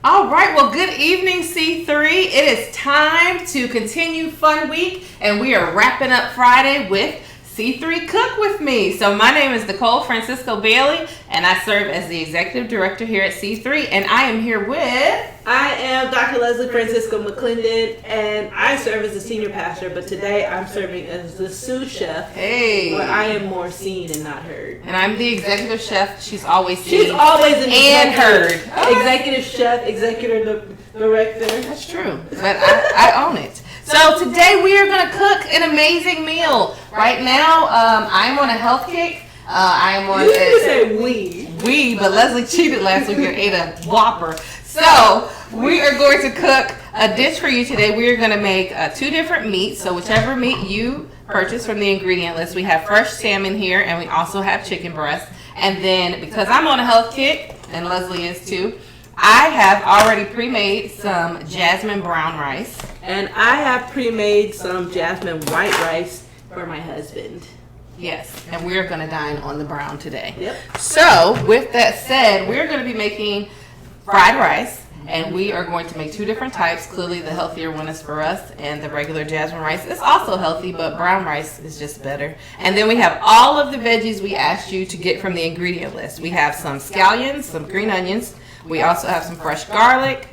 All right, well, good evening, C3. It is time to continue Fun Week, and we are wrapping up Friday with C3 Cook with Me. So my name is Nicole Francisco Bailey, and I serve as the Executive Director here at C3, and I am here with... I am Dr. Leslie Francisco McClendon, and I serve as the Senior Pastor, but today I'm serving as the sous chef, where I am more seen and not heard. And I'm the Executive Chef. She's always seen. She's always an and heard. Executive Chef, Executive Director. That's true, but I own it. So today we are going to cook an amazing meal. Right now, I'm on a health kick. I am on. You need to say we. We, but Leslie cheated last week and ate a Whopper. So we are going to cook a dish for you today. We are going to make two different meats. So whichever meat you purchase from the ingredient list, we have fresh salmon here, and we also have chicken breast. And then because I'm on a health kick, and Leslie is too, I have already pre-made some jasmine brown rice. And I have pre-made some jasmine white rice for my husband. Yes, and we're going to dine on the brown today. Yep. So, with that said, we're going to be making fried rice, and we are going to make two different types. Clearly, the healthier one is for us, and the regular jasmine rice is also healthy, but brown rice is just better. And then we have all of the veggies we asked you to get from the ingredient list. We have some scallions, some green onions. We also have some fresh garlic,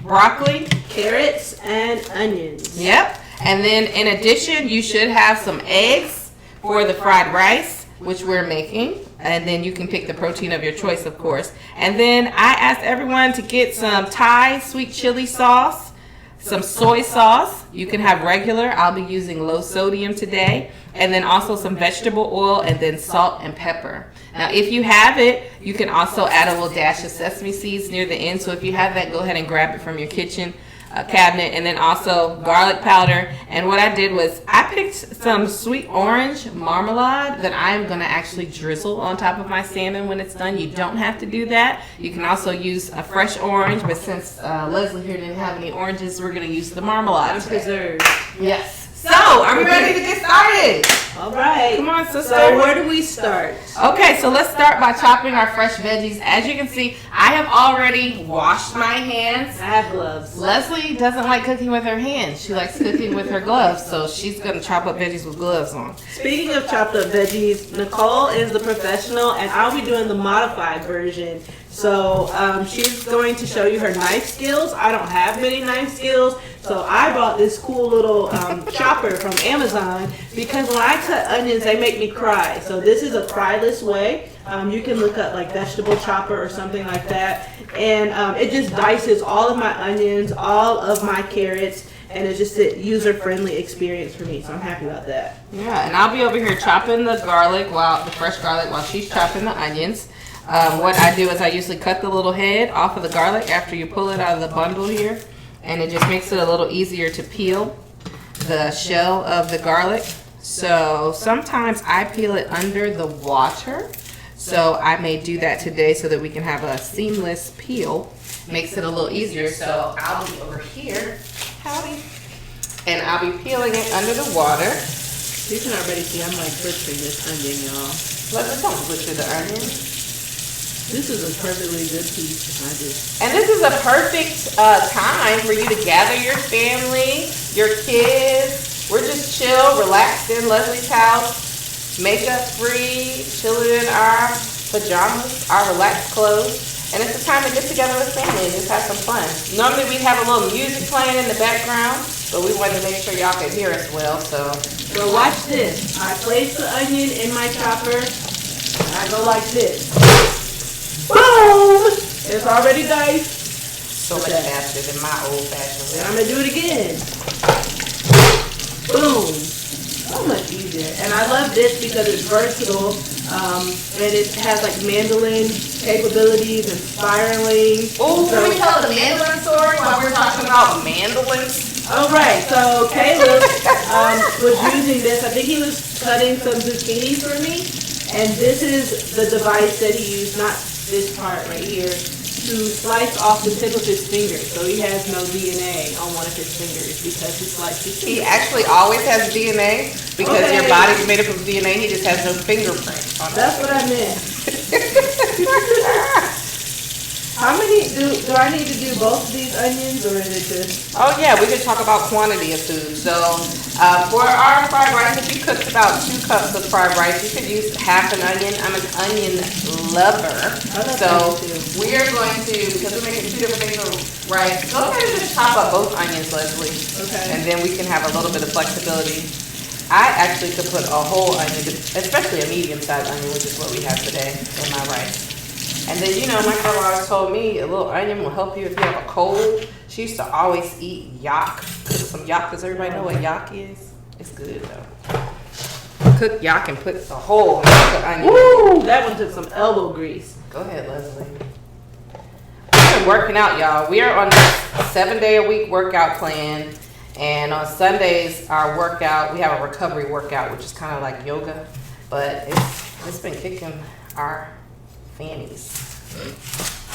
broccoli, carrots, and onions. Yep. And then in addition, you should have some eggs for the fried rice, which we're making. And then you can pick the protein of your choice, of course. And then I asked everyone to get some Thai sweet chili sauce, some soy sauce. You can have regular. I'll be using low sodium today. And then also some vegetable oil, and then salt and pepper. Now, if you have it, you can also add a little dash of sesame seeds near the end. So if you have that, go ahead and grab it from your kitchen cabinet. And then also garlic powder. And what I did was I picked some sweet orange marmalade that I'm going to actually drizzle on top of my salmon when it's done. You don't have to do that. You can also use a fresh orange, but since Leslie here didn't have any oranges, we're going to use the marmalade. Preserved. Yes. So, are we ready to get started? All right. Come on, sister. So, where do we start? Okay, so let's start by chopping our fresh veggies. As you can see, I have already washed my hands. I have gloves. Leslie doesn't like cooking with her hands. She likes cooking with her gloves, so she's going to chop up veggies with gloves on. Speaking of chopped up veggies, Nicole is the professional, and I'll be doing the modified version. So she's going to show you her knife skills. I don't have many knife skills, so I bought this cool little chopper from Amazon because when I cut onions, they make me cry. So this is a cryless way. You can look up like vegetable chopper or something like that. And it just dices all of my onions, all of my carrots, and it's just a user-friendly experience for me. So I'm happy about that. Yeah, and I'll be over here chopping the garlic, the fresh garlic, while she's chopping the onions. What I do is I usually cut the little head off of the garlic after you pull it out of the bundle here, and it just makes it a little easier to peel the shell of the garlic. So sometimes I peel it under the water, so I may do that today so that we can have a seamless peel. Makes it a little easier. So I'll be over here, howdy, and I'll be peeling it under the water. You can already see I'm like butchering this onion, y'all. Let's don't butcher the onion. This is a perfectly good piece. And this is a perfect time for you to gather your family, your kids. We're just chill, relaxed in Leslie's house, makeup free, chilling in our pajamas, our relaxed clothes. And it's a time to get together with family and just have some fun. Normally we'd have a little music playing in the background, but we wanted to make sure y'all could hear us well. So watch this. I place the onion in my chopper, and I go like this. Boom! It's already diced. So much faster than my old-fashioned way. And I'm going to do it again. Boom. So much easier. And I love this because it's versatile. And it has like mandolin capabilities and spiraling. Oh, can we tell the mandolin story while we're talking about mandolins? All right. So Caleb was using this. I think he was cutting some zucchini for me. And this is the device that he used, not this part right here, to slice off the tip of his finger. So he has no DNA on one of his fingers because he sliced his finger. He actually always has DNA because your body's made up of DNA. He just has no fingerprint on it. That's what I meant. How many do I need to do both of these onions, or is it just? Oh yeah, we could talk about quantity of food. So for our fried rice, if you cooked about 2 cups of fried rice, you could use half an onion. I'm an onion lover. So we are going to, because we're making 2 different things of rice, go ahead and just chop up both onions, Leslie. Okay. And then we can have a little bit of flexibility. I actually could put a whole onion, especially a medium-sized onion, which is what we have today in my rice. And then, you know, my grandma always told me a little onion will help you if you have a cold. She used to always eat yak. Cook some yak. Does everybody know what yak is? It's good, though. Cook yak and put the whole onion. Woo! That one took some elbow grease. Go ahead, Leslie. We've been working out, y'all. We are on this 7-day-a-week workout plan. And on Sundays, our workout, we have a recovery workout, which is kind of like yoga. But it's been kicking our fannies.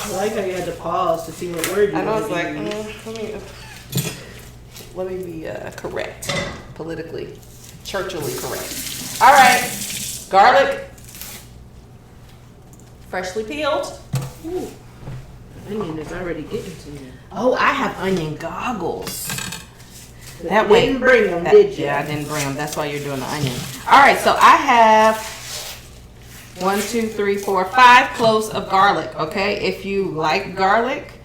I like how you had to pause to see what word you I know, wanted it's to like, use. let me be correct, politically, churchily correct. All right, garlic, freshly peeled. Ooh, the onion is already getting to you. Oh, I have onion goggles. That way, didn't bring them, did you? Yeah, I didn't bring them. That's why you're doing the onion. All right, so I have 1, 2, 3, 4, 5 cloves of garlic. Okay, if you like garlic,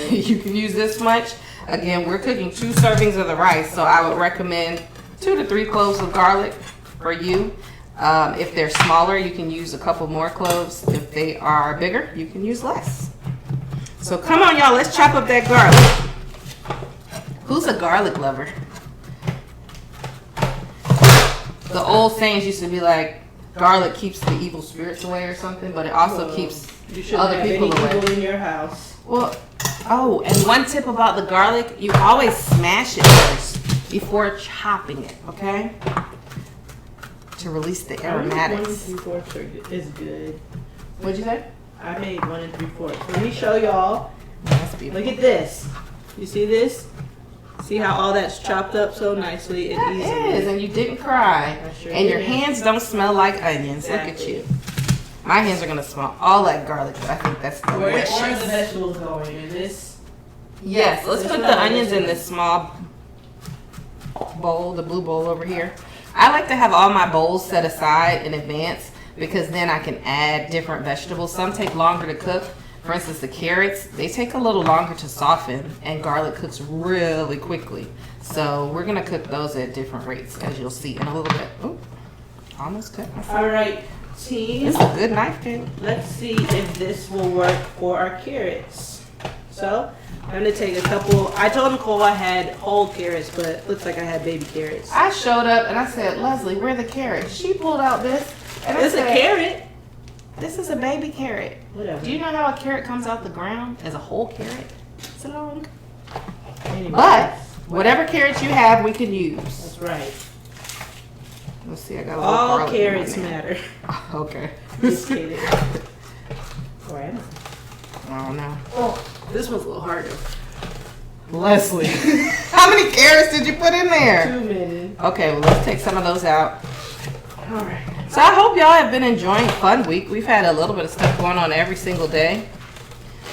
you can use this much. Again, we're cooking 2 servings of the rice, so I would recommend 2 to 3 cloves of garlic for you. If they're smaller, you can use a couple more cloves. If they are bigger, you can use less. So come on, y'all, let's chop up that garlic. Who's a garlic lover? The old sayings used to be like, garlic keeps the evil spirits away or something, but it also keeps other people away. People in your house. Well, oh, and one tip about the garlic, you always smash it first before chopping it, okay? To release the aromatics. 1 3/4 is good. What'd you say? I made 1 3/4. Let me show y'all. That's beautiful. Look at this. You see this? See how all that's chopped up so nicely and easily? It is, and you didn't cry. Sure And your did. hands don't smell like onions. Exactly. Look at you. My hands are going to smell all like garlic, but I think that's Where are the delicious. vegetables going? In this? Yes, let's put the onions in this small bowl, the blue bowl over here. I like to have all my bowls set aside in advance because then I can add different vegetables. Some take longer to cook. For instance, the carrots, they take a little longer to soften, and garlic cooks really quickly. So we're gonna cook those at different rates, as you'll see in a little bit. Oh, almost cut myself. All right, team. It's a good knife, kid. Let's see if this will work for our carrots. So I'm gonna take a couple. I told Nicole I had whole carrots, but it looks like I had baby carrots. I showed up and I said, Leslie, where are the carrots? She pulled out this, and I It's a said, carrot. this is a baby carrot. Whatever. Do you know how a carrot comes out the ground as a whole carrot? It's long. Anyway, But whatever carrots you have, we can use. that's right. Let's see, I got a little All garlic in carrots mine there. matter. Okay. Just kidding. Where am I? Oh no. Oh, this one's a little harder. Leslie. How many carrots did you put in there? Too many. Okay, well let's take some of those out. All right. So I hope y'all have been enjoying Fun Week. We've had a little bit of stuff going on every single day.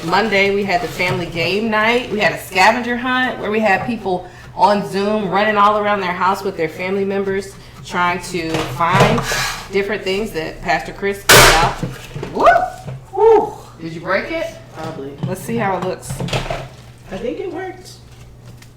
Monday we had the family game night. We had a scavenger hunt where we had people on Zoom running all around their house with their family members trying to find different things that Pastor Chris put out. Whoop! Woo! Did you break it? Probably. Let's see how it looks. I think it worked.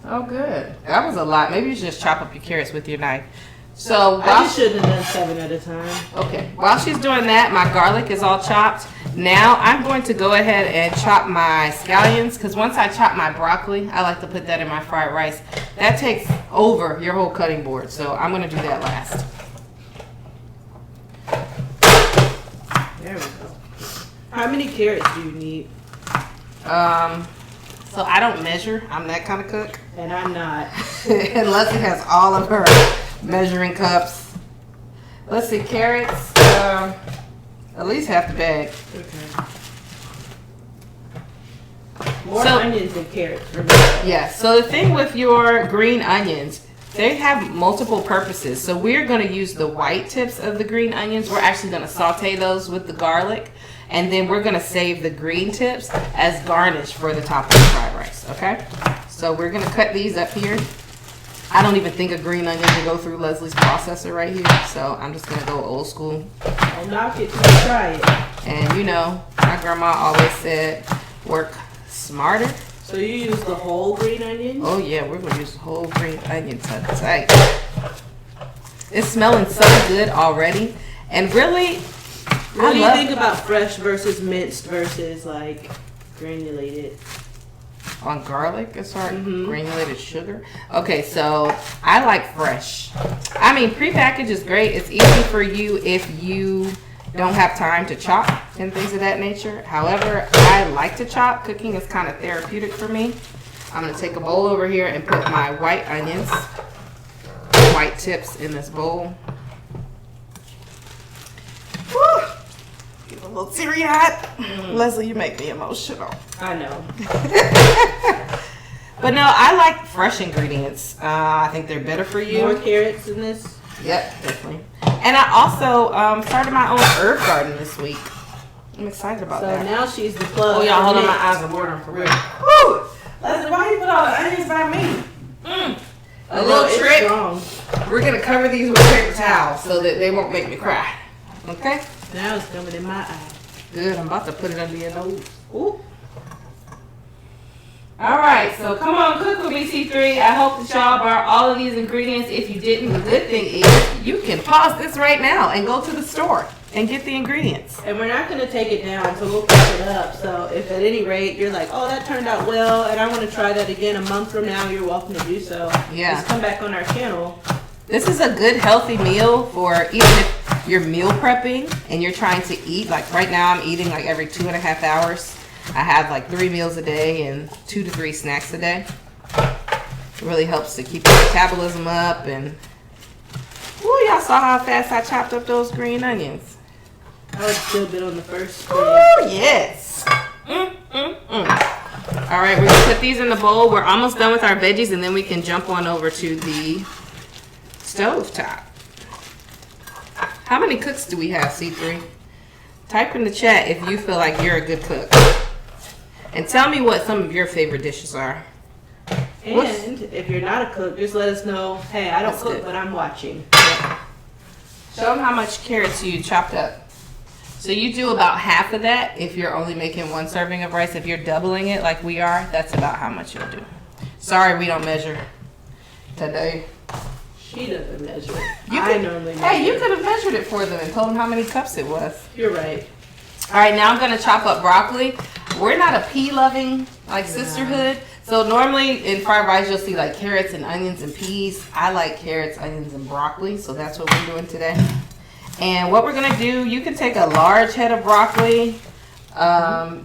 Oh, good. That was a lot. Maybe you should just chop up your carrots with your knife. So I while just shouldn't have done 7 at a time. okay, while she's doing that, my garlic is all chopped. Now I'm going to go ahead and chop my scallions because once I chop my broccoli, I like to put that in my fried rice. That takes over your whole cutting board, so I'm going to do that last. There we go. How many carrots do you need? So I don't measure. I'm that kind of cook. And I'm not. And Leslie has all of her measuring cups. Let's see, carrots, at least half the bag. Okay. More So- onions than carrots for me. Yeah, so the thing with your green onions, they have multiple purposes. So we're going to use the white tips of the green onions. We're actually going to saute those with the garlic. And then we're going to save the green tips as garnish for the top of the fried rice, okay? So we're going to cut these up here. I don't even think a green onion will go through Leslie's processor right here. So I'm just going to go old school. I'll knock it till you try it. And you know, my grandma always said, work smarter. So you use the whole green onion? Oh yeah, we're going to use the whole green onion tight. It's smelling so good already. And really, what do you think about fresh versus minced versus like granulated? On garlic, as far as granulated sugar. Okay, so I like fresh. I mean, prepackaged is great. It's easy for you if you don't have time to chop and things of that nature. However, I like to chop. Cooking is kind of therapeutic for me. I'm going to take a bowl over here and put my white onions, white tips in this bowl. Woo! Get a little teary-eyed. Leslie, you make me emotional. I know. But no, I like fresh ingredients. I think they're better for you. More carrots in this? Yep, definitely. And I also started my own herb garden this week. I'm excited about that. So now she's the plug. Oh, y'all, hold on, my eyes are watering for real. Woo! Leslie, why you put all the onions by me? A little trick. Strong. We're going to cover these with paper towels so that they won't make me cry. Okay? Now it's coming in my eye. Good, I'm about to put it under your nose. Ooh. Alright, so come on, cook with me, C3. I hope that y'all bought all of these ingredients. If you didn't, the good thing is you can pause this right now and go to the store and get the ingredients. And we're not going to take it down, so we'll cook it up. So if at any rate you're like, oh, that turned out well, and I want to try that again a month from now, you're welcome to do so. Yeah. Just come back on our channel. This is a good healthy meal for even if you're meal prepping and you're trying to eat. Like right now I'm eating like every 2.5 hours. I have like 3 meals a day and 2 to 3 snacks a day. It really helps to keep your metabolism up. And ooh, y'all saw how fast I chopped up those green onions. I would still been on the first screen. Ooh, yes. All right, we're gonna put these in the bowl. We're almost done with our veggies, and then we can jump on over to the stove top. How many cooks do we have, C3? Type in the chat if you feel like you're a good cook. And tell me what some of your favorite dishes are. And if you're not a cook, just let us know, hey, I don't cook, but I'm watching. Show them how much carrots you chopped up. So you do about half of that if you're only making 1 serving of rice. If you're doubling it like we are, that's about how much you'll do. Sorry, we don't measure today. She doesn't measure. I normally measure. Hey, you could have measured it for them and told them how many cups it was. You're right. All right, now I'm going to chop up broccoli. We're not a pea-loving like sisterhood. So normally in fried rice, you'll see like carrots and onions and peas. I like carrots, onions, and broccoli. So that's what we're doing today. And what we're going to do, you can take a large head of broccoli.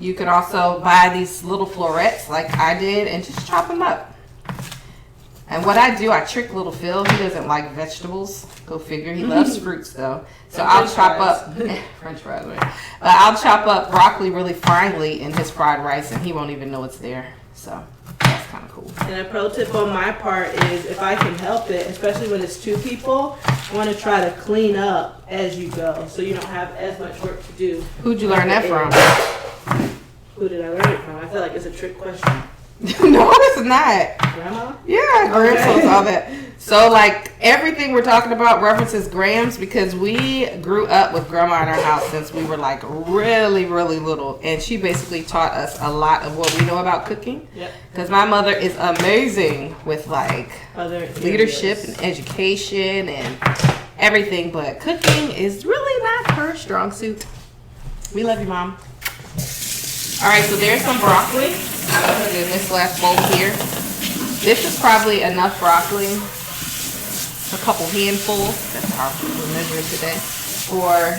You can also buy these little florets like I did and just chop them up. And what I do, I trick little Phil. He doesn't like vegetables. Go figure. He loves fruits though. So I'll chop up French fries. Right? I'll chop up broccoli really finely in his fried rice, and he won't even know it's there. So that's kind of cool. And a pro tip on my part is, if I can help it, especially when it's 2 people, I want to try to clean up as you go, so you don't have as much work to do. Who'd you learn that from? Who did I learn it from? I feel like it's a trick question. No, it's not. Grandma? Yeah, grams, okay. All that. So, like, everything we're talking about references grams because we grew up with grandma in our house since we were, like, really, really little. And she basically taught us a lot of what we know about cooking. Yep. Because my mother is amazing with, like, leadership and education and everything. But cooking is really not her strong suit. We love you, Mom. All right, so there's some broccoli. I'm going to put it in this last bowl here. This is probably enough broccoli, a couple handfuls, that's how we're measuring today, for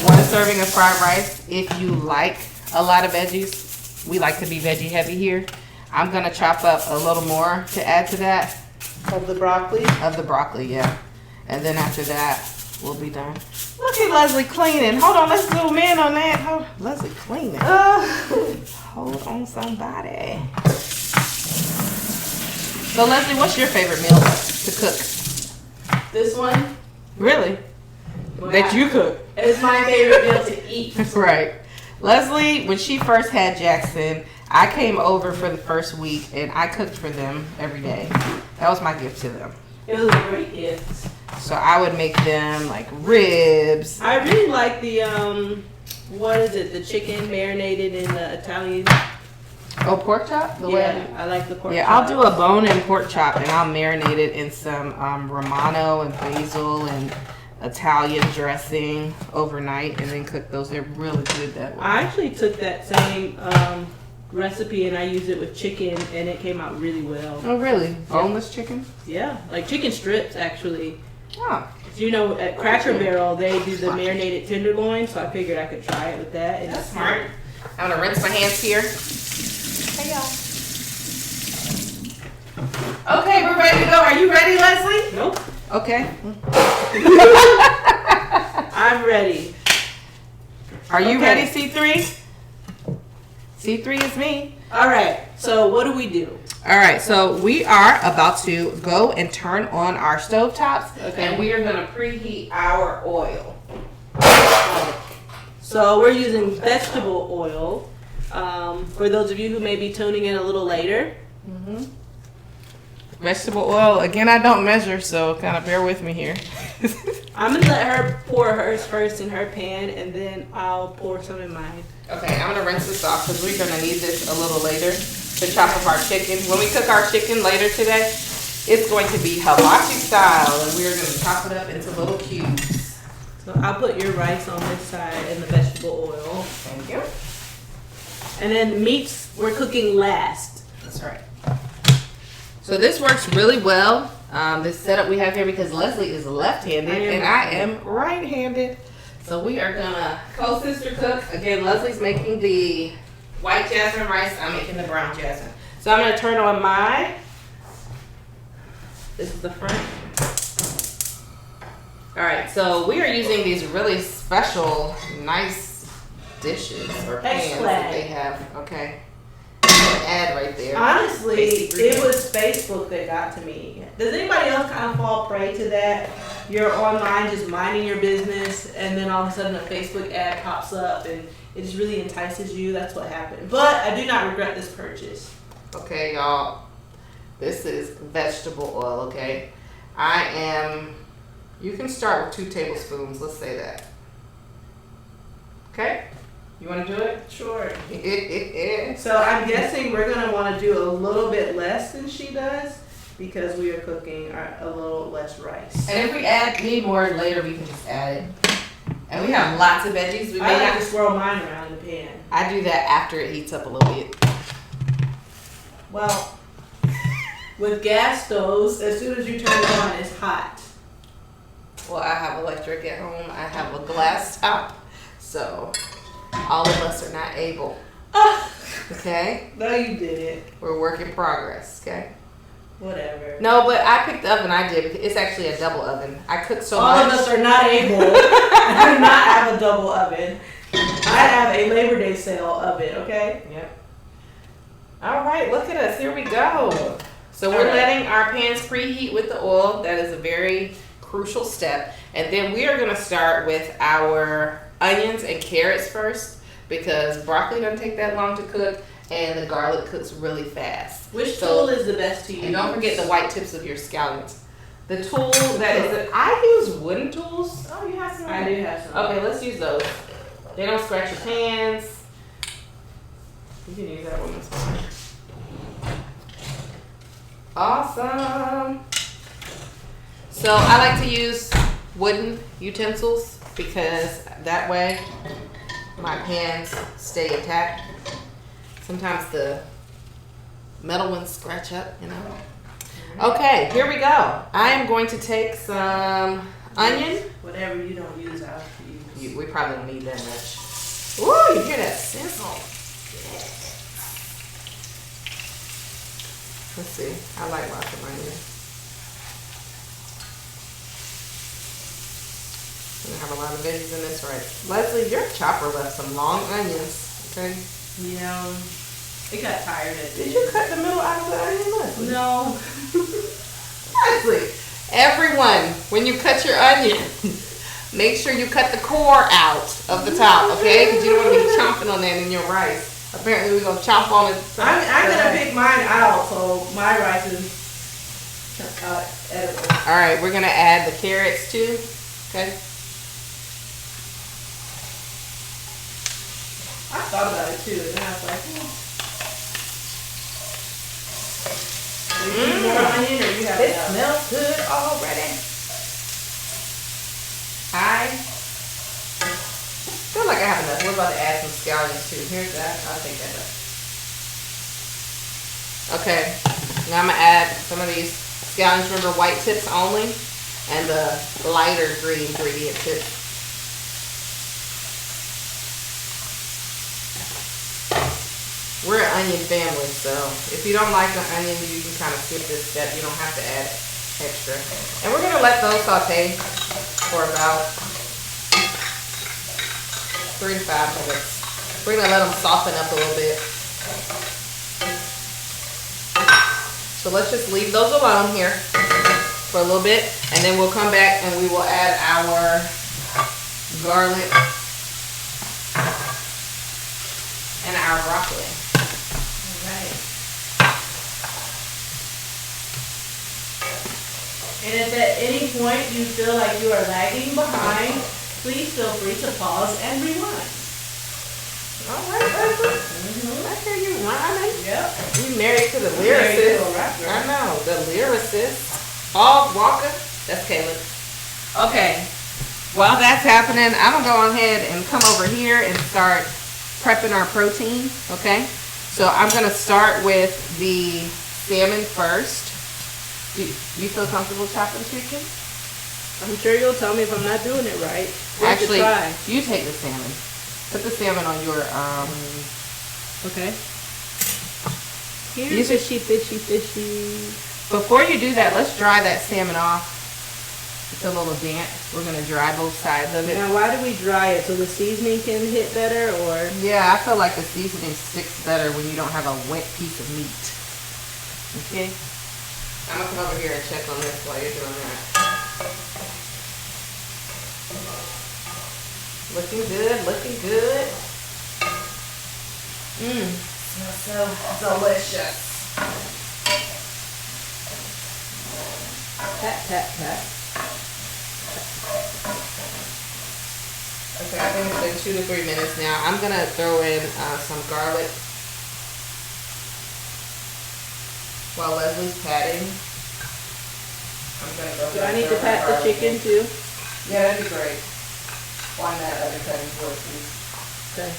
1 serving of fried rice. If you like a lot of veggies, we like to be veggie heavy here. I'm going to chop up a little more to add to that. Of the broccoli? Of the broccoli, yeah. And then after that, we'll be done. Look at Leslie cleaning. Hold on, let's zoom in on that. Leslie cleaning. Hold on, somebody. So Leslie, what's your favorite meal to cook? This one, Really? That you cook? is my favorite meal to eat. Right. Leslie, when she first had Jackson, I came over for the first week and I cooked for them every day. That was my gift to them. It was a great gift. So I would make them like ribs. I really like the what is it? The chicken marinated in the Italian. Oh, pork chop? I like the pork. Yeah, chop. I'll do a bone-in pork chop and I'll marinate it in some Romano and basil and Italian dressing overnight and then cook those. They're really good that way. I actually took that same recipe and I used it with chicken and it came out really well. Oh, really? Boneless chicken? Yeah, like chicken strips actually. Oh. You know, at Cracker Barrel they do the marinated tenderloin, so I figured I could try it with that. And That's smart. I'm gonna rinse my hands here. Hey y'all. Okay, we're ready to go. Are you ready, Leslie? Nope. Okay. I'm ready. Are you Okay. ready, C3? C3 is me. All right. So what do we do? All right, so we are about to go and turn on our stovetops, Okay. and we are gonna preheat our oil. So we're using vegetable oil. For those of you who may be tuning in a little later, Vegetable oil, again, I don't measure, so kind of bear with me here. I'm gonna let her pour hers first in her pan, and then I'll pour some in mine. Okay, I'm gonna rinse this off because we're gonna need this a little later to chop up our chicken. When we cook our chicken later today, it's going to be hibachi style, and we're gonna chop it up into little cubes. So I'll put your rice on this side and the vegetable oil. Thank you. And then meats we're cooking last. That's right. So this works really well, this setup we have here, because Leslie is left-handed and I am right-handed. So we are gonna co-sister cook. Again, Leslie's making the white jasmine rice, I'm making the brown jasmine. So I'm gonna turn on my, this is the front. All right, so we are using these really special, nice dishes or pans that they have, okay? Ad right there. Honestly, Basic it was Facebook that got to me. Does anybody else kind of fall prey to that? You're online just minding your business, and then all of a sudden a Facebook ad pops up, and it just really entices you. That's what happened. But I do not regret this purchase. Okay, y'all. This is vegetable oil, okay? You can start with 2 tablespoons, let's say that. Okay? You want to do it? Sure. So I'm guessing we're going to want to do a little bit less than she does because we are cooking a little less rice. And if we need more later, we can just add it. And we have lots of veggies. We I may like not. to swirl mine around in the pan. I do that after it heats up a little bit. Well, with gas stoves, as soon as you turn it on, it's hot. Well, I have electric at home. I have a glass top. So all of us are not able. Okay? No, you didn't. We're work in progress, okay? Whatever. No, but I picked the oven I did because it's actually a double oven. I cook so All much. of us are not able. I do not have a double oven. I have a Labor Day sale oven, okay? Yep. All right, look at us. Here we go. So we're letting our pans preheat with the oil. That is a very crucial step. And then we are going to start with our onions and carrots first because broccoli doesn't take that long to cook and the garlic cooks really fast. Which tool is the best to use? And don't forget the white tips of your scallions. The tool I use wooden tools. Oh, you have some? I do have some. Okay, let's use those. They don't scratch your pans. You can use that one as well. Awesome. So I like to use wooden utensils because that way my pans stay intact. Sometimes the metal ones scratch up, you know. Okay, here we go. I am going to take some onion. Whatever you don't use, I'll use. We probably don't need that much. Ooh, you hear that sizzle? Let's see. I like lots of onion. We have a lot of veggies in this, right? Leslie, your chopper left some long onions. Okay. Yeah. It got tired at the Did you cut the middle out of the onion? Leslie? No. Leslie, everyone, when you cut your onion, make sure you cut the core out of the top, okay? Because you don't want to be chomping on that in your rice. Apparently, we're gonna chomp on it. I'm gonna pick mine out, so my rice is edible. All right, we're gonna add the carrots too. Okay. I thought about it too, and then I was like, Do you need more onion, or you have It enough? smells good already. I feel like I have enough. We're about to add some scallions too. Here's that. I'll take that up. Okay. Now I'm gonna add some of these scallions. Remember, white tips only, and the lighter green ingredient tips. We're an onion family, so if you don't like the onions, you can kind of skip this step. You don't have to add extra. And we're gonna let those saute for about 3 to 5 minutes. We're gonna let them soften up a little bit. So let's just leave those alone here for a little bit, and then we'll come back and we will add our garlic and our broccoli. And if at any point you feel like you are lagging behind, please feel free to pause and rewind. All right, Leslie. I hear you rhyming. Yep. You married to the Married to lyricist. a rapper. I know, the lyricist. Paul Walker. That's Caleb. Okay. While that's happening, I'm going to go ahead and come over here and start prepping our protein. Okay. So I'm going to start with the salmon first. Do you feel comfortable chopping chicken? I'm sure you'll tell me if I'm not doing it right. Actually, try. you take the salmon. Put the salmon on your Okay. Here's fishy. Before you do that, let's dry that salmon off. It's a little damp. We're gonna dry both sides of it. Now, why do we dry it? So the seasoning can hit better, or? Yeah, I feel like the seasoning sticks better when you don't have a wet piece of meat. Okay. I'm gonna come over here and check on this while you're doing that. Looking good, looking good. Smells so delicious. Tap, tap, tap. Okay, I think it's been 2 to 3 minutes now. I'm gonna throw in some garlic while Leslie's patting. I'm gonna go. Do I need to pat the chicken too? Yeah, that'd be great. On that other cutting board, please. Okay.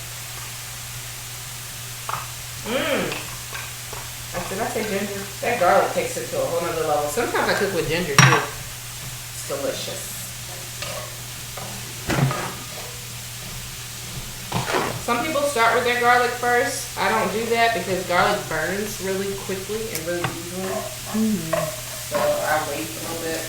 Did I say ginger? That garlic takes it to a whole nother level. Sometimes I cook with ginger too. It's delicious. Some people start with their garlic first. I don't do that because garlic burns really quickly and really easily. So I wait a little bit.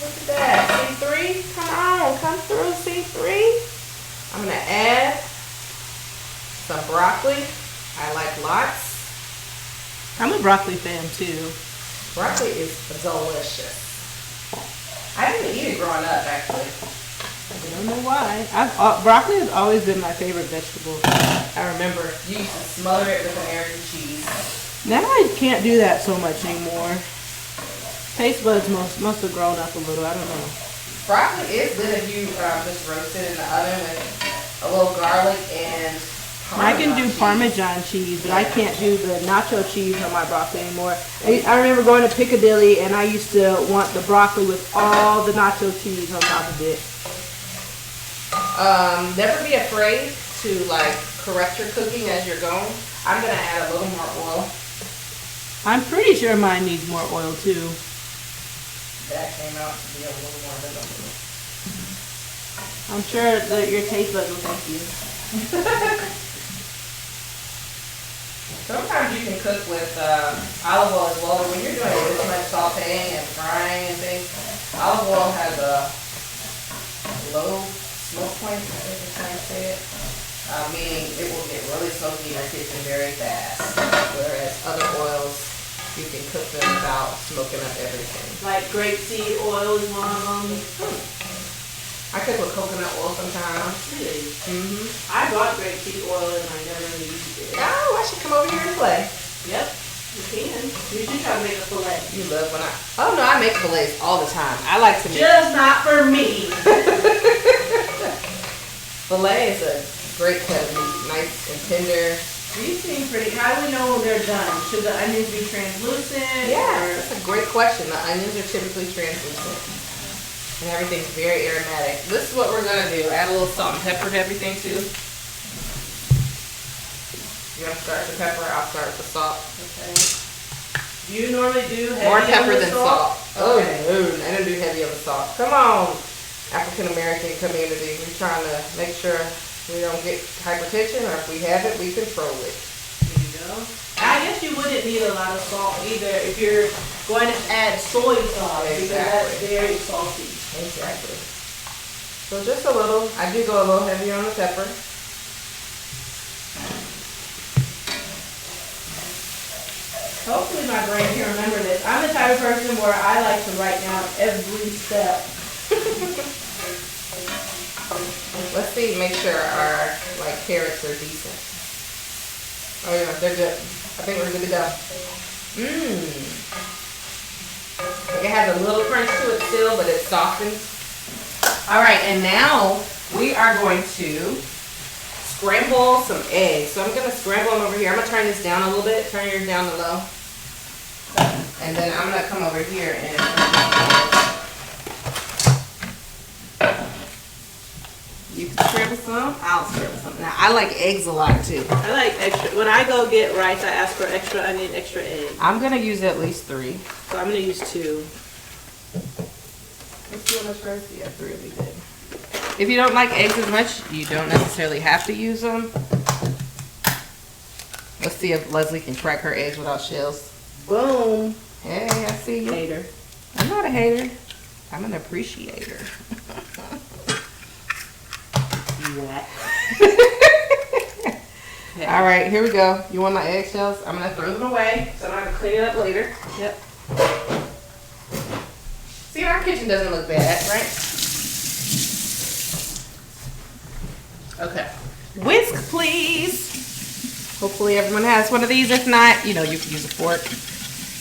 Look at that. C3, come on, come through C3. I'm gonna add some broccoli. I like lots. I'm a broccoli fan too. Broccoli is delicious. I didn't eat it growing up, actually. I don't know why. Broccoli has always been my favorite vegetable. I remember you used to smother it with American cheese. Now I can't do that so much anymore. Taste buds must have grown up a little. I don't know. Broccoli is good if you just roast it in the oven with a little garlic and I can do cheese. Parmesan cheese, but I can't do the nacho cheese on my broccoli anymore. I remember going to Piccadilly and I used to want the broccoli with all the nacho cheese on top of it. Never be afraid to like correct your cooking as you're going. I'm gonna add a little more oil. I'm pretty sure mine needs more oil too. That came out to be a little more than a little. I'm sure that your taste buds will thank you. Sometimes you can cook with olive oil as well, but when you're doing this much sauteing and frying and things, olive oil has a low Smoke point, I think is how you say it. Meaning it will get really smoky in your kitchen very fast. Whereas other oils, you can cook them without smoking up everything. Like grapeseed oil is one of them. I cook with coconut oil sometimes. Really? Mm-hmm. I bought grapeseed oil and I never really used it. Oh, I should come over here and play. Yep, you can. You should try to make a fillet. You love when oh no, I make fillets all the time. I like to make. Just not for me. Fillet is a great cut of meat, nice and tender. These seem pretty. How do we know when they're done? Should the onions be translucent? Yeah, or- that's a great question. The onions are typically translucent. And everything's very aromatic. This is what we're gonna do. Add a little salt and pepper to everything too. You want to start with the pepper? I'll start with the salt. Okay. Do you normally do heavy More on pepper the than salt. Oh Okay. no, I don't do heavy on the salt. Come on, African American community. We're trying to make sure we don't get hypertension, or if we have it, we control it. There you go. I guess you wouldn't need a lot of salt either if you're going to add soy sauce because that's very salty. Exactly. So just a little. I do go a little heavier on the pepper. Hopefully my brain can remember this. I'm the type of person where I like to write down every step. Let's see, make sure our carrots are decent. Oh yeah, they're good. I think we're good to go. It has a little crunch to it still, but it softens. All right, and now we are going to scramble some eggs. So I'm gonna scramble them over here. I'm gonna turn this down a little bit. Turn yours down to low. And then I'm gonna come over here and you can scramble some, I'll scramble some. Now I like eggs a lot too. I like extra. When I go get rice, I ask for extra onion, extra egg. I'm gonna use at least 3. So I'm gonna use 2. Let's see how much rice. Yeah, 3 will be good. If you don't like eggs as much, you don't necessarily have to use them. Let's see if Leslie can crack her eggs without shells. Boom. Hey, I see you. Hater. I'm not a hater. I'm an appreciator. Yeah. All right, here we go. You want my eggshells? I'm gonna throw them away so I don't have to clean it up later. Yep. See, our kitchen doesn't look bad, right? Okay. Whisk, please. Hopefully everyone has one of these. If not, you know, you can use a fork.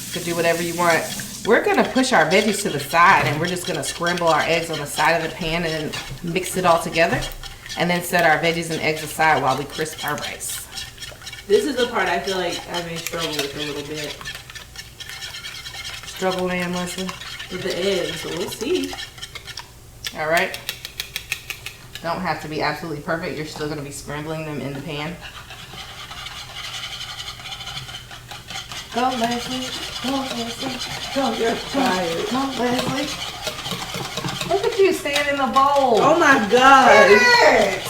You can do whatever you want. We're gonna push our veggies to the side and we're just gonna scramble our eggs on the side of the pan and then mix it all together. And then set our veggies and eggs aside while we crisp our rice. This is the part I feel like I may struggle with a little bit. Struggle, man, Leslie? With the eggs, so we'll see. All right. Don't have to be absolutely perfect. You're still gonna be scrambling them in the pan. Go, Leslie. Go, Leslie. Go, You're tired. Go, Leslie. Look at you staying in the bowl. Oh my God. Yes.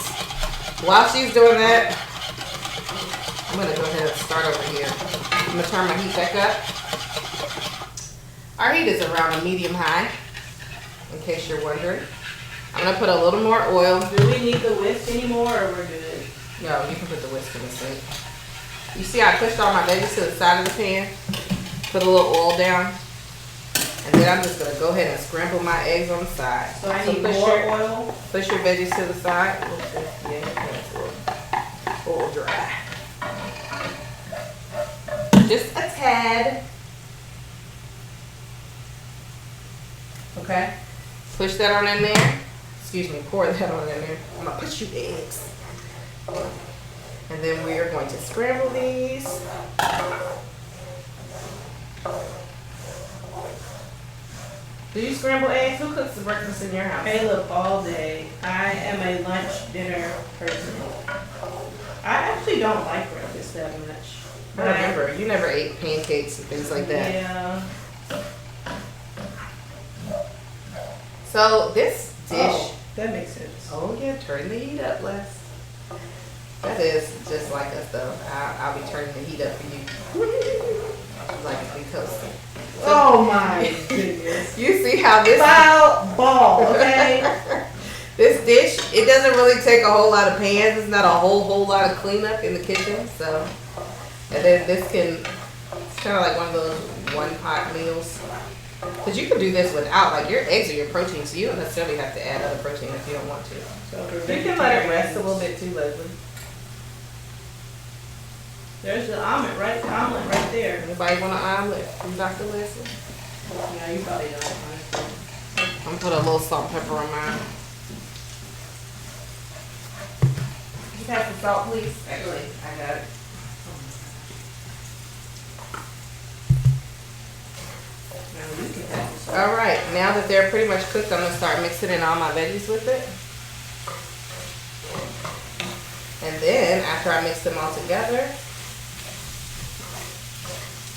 While she's doing that, I'm gonna go ahead and start over here. I'm gonna turn my heat back up. Our heat is around a medium high, in case you're wondering. I'm gonna put a little more oil. Do we need the whisk anymore or we're good? No, you can put the whisk in the sink. You see I pushed all my veggies to the side of the pan, put a little oil down, and then I'm just gonna go ahead and scramble my eggs on the side. So I need push more your, oil? Push your veggies to the side. Yeah, that's a little dry. Just a tad. Okay. Push that on in there. Excuse me, pour that on in there. I'm gonna put you eggs. And then we are going to scramble these. Do you scramble eggs? Who cooks the breakfast in your house? Caleb all day. I am a lunch dinner person. I actually don't like breakfast that much. I remember, you never ate pancakes and things like that. Yeah. So this dish. Oh, that makes sense. Oh yeah, turn the heat up, Les. That is just like us though. I'll be turning the heat up for you. Like it be toasted. Oh my goodness. You see how this Foul ball, okay? This dish, it doesn't really take a whole lot of pans. It's not a whole lot of cleanup in the kitchen. So, and then this can, it's kind of like one of those one pot meals. Because you can do this without, like your eggs are your protein, so you don't necessarily have to add other protein if you don't want to. So You can let it rest a little bit too, Leslie. There's the omelet right there. Anybody want an omelet from Dr. Leslie? Yeah, you probably don't. Honestly. I'm gonna put a little salt and pepper on mine. Can you pass the salt, please? Actually, I got it. All right, now that they're pretty much cooked, I'm gonna start mixing in all my veggies with it. And then after I mix them all together,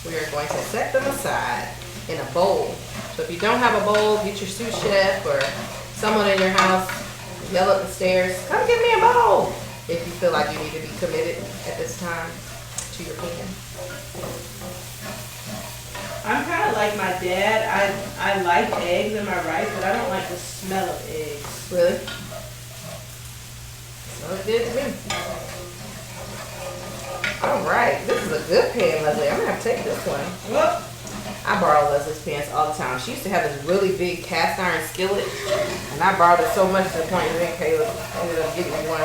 we are going to set them aside in a bowl. So if you don't have a bowl, get your sous chef or someone in your house, yell up the stairs, come get me a bowl. If you feel like you need to be committed at this time to your pan. I'm kind of like my dad. I like eggs in my rice, but I don't like the smell of eggs. Really? Smells good to me. All right, this is a good pan, Leslie. I'm gonna have to take this one. Well, I borrow Leslie's pans all the time. She used to have this really big cast iron skillet, and I borrowed it so much to the point that Caleb ended up getting me one.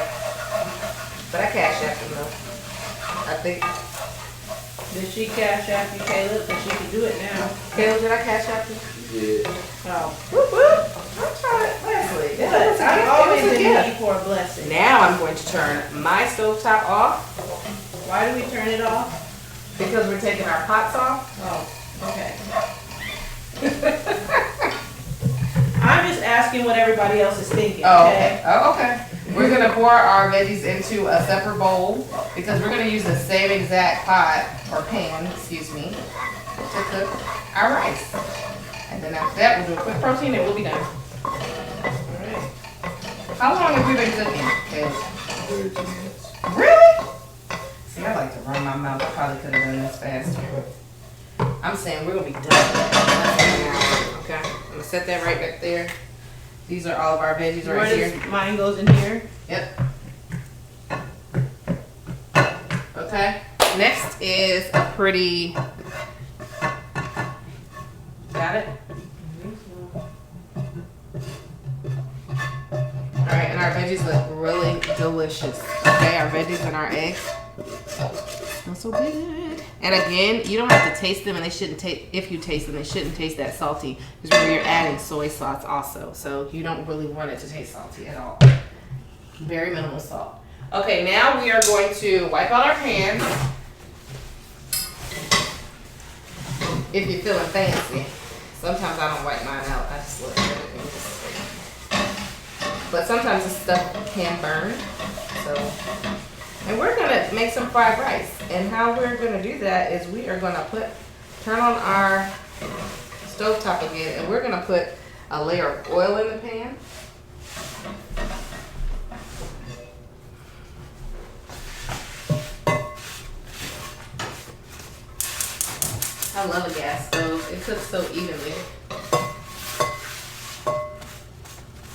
But I cashed after them though. I think. did she cash after you, Caleb? Because she can do it now. Caleb, did I cash after you? Yeah. Oh. Whoop whoop. I'm trying, Leslie. But I'm always in need for a blessing. Now I'm going to turn my stovetop off Why do we turn it off? because we're taking our pots off. Oh, okay. I'm just asking what everybody else is thinking, Oh, okay? okay. Oh, okay. We're gonna pour our veggies into a separate bowl because we're gonna use the same exact pot or pan, excuse me, to cook our rice. And then after that, we'll do a quick protein and we'll be done. Alright. How long have we been cooking, Caleb? 32 minutes. Really? See, I like to run my mouth. I probably could have done this faster. I'm saying we're gonna be done in less than an hour. Okay, I'm gonna set that right back there. These are all of our veggies right Where here. does mine goes in here? Yep. Okay. Next is a pretty. Got it? Alright, and our veggies look really delicious. Okay, our veggies and our eggs. Smell so good. And again, you don't have to taste them, and they shouldn't taste. If you taste them, they shouldn't taste that salty. Because remember, you're adding soy sauce also, so you don't really want it to taste salty at all. Very minimal salt. Okay, now we are going to wipe out our pans. If you're feeling fancy. Sometimes I don't wipe mine out. I just let everything just. But sometimes this stuff can burn. So. And we're gonna make some fried rice. And how we're gonna do that is we are gonna turn on our stovetop again, and we're gonna put a layer of oil in the pan. I love a gas stove. It cooks so evenly.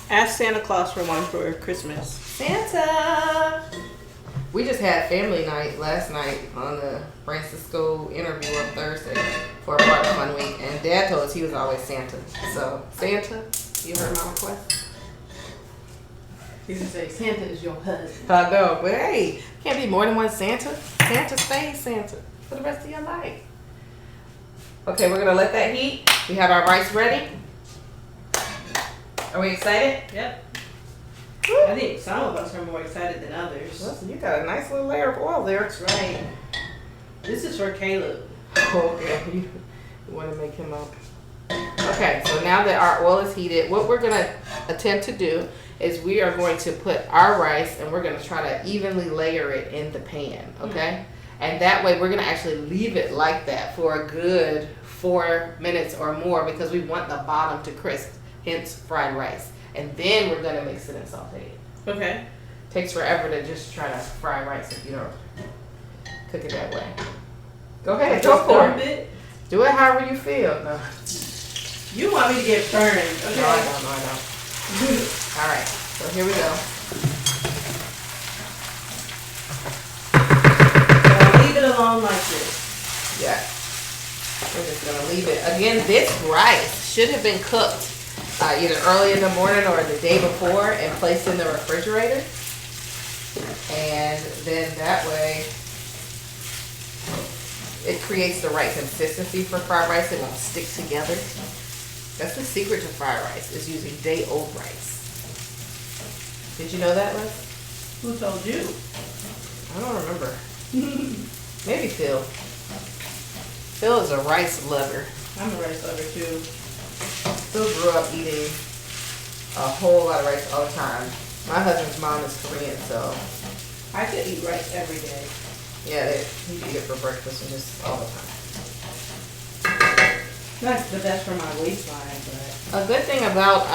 Ask Santa Claus for one for Christmas. Santa! We just had family night last night on the Francisco interview on Thursday for a part of Fun Week, and Dad told us he was always Santa. So, Santa, you heard my request? He would say Santa is your husband. I know, but hey, can't be more than one Santa. Santa stays Santa for the rest of your life. Okay, we're gonna let that heat. We have our rice ready. Are we excited? Yep. I think some of us are more excited than others. Listen, you got a nice little layer of oil there. That's right. This is for Caleb. Okay, you want to make him up. Okay, so now that our oil is heated, what we're gonna attempt to do is we are going to put our rice and we're gonna try to evenly layer it in the pan, okay? And that way we're gonna actually leave it like that for a good 4 minutes or more because we want the bottom to crisp, hence fried rice. And then we're gonna mix it and saute it. Okay. Takes forever to just try to fry rice if you don't cook it that way. Go ahead, go for it. Do it however you feel. No. You want me to get burned, okay? No, I don't. All right. So here we go. So leave it alone like this. Yeah. We're just gonna leave it. Again, this rice should have been cooked either early in the morning or the day before and placed in the refrigerator. And then that way it creates the right consistency for fried rice. It won't stick together. That's the secret to fried rice, is using day-old rice. Did you know that, Les? Who told you? I don't remember. Maybe Phil. Phil is a rice lover. I'm a rice lover too. Phil grew up eating a whole lot of rice all the time. My husband's mom is Korean, so I could eat rice every day. yeah, he eat it for breakfast and just all the time. Not the best for my waistline, but A good thing about,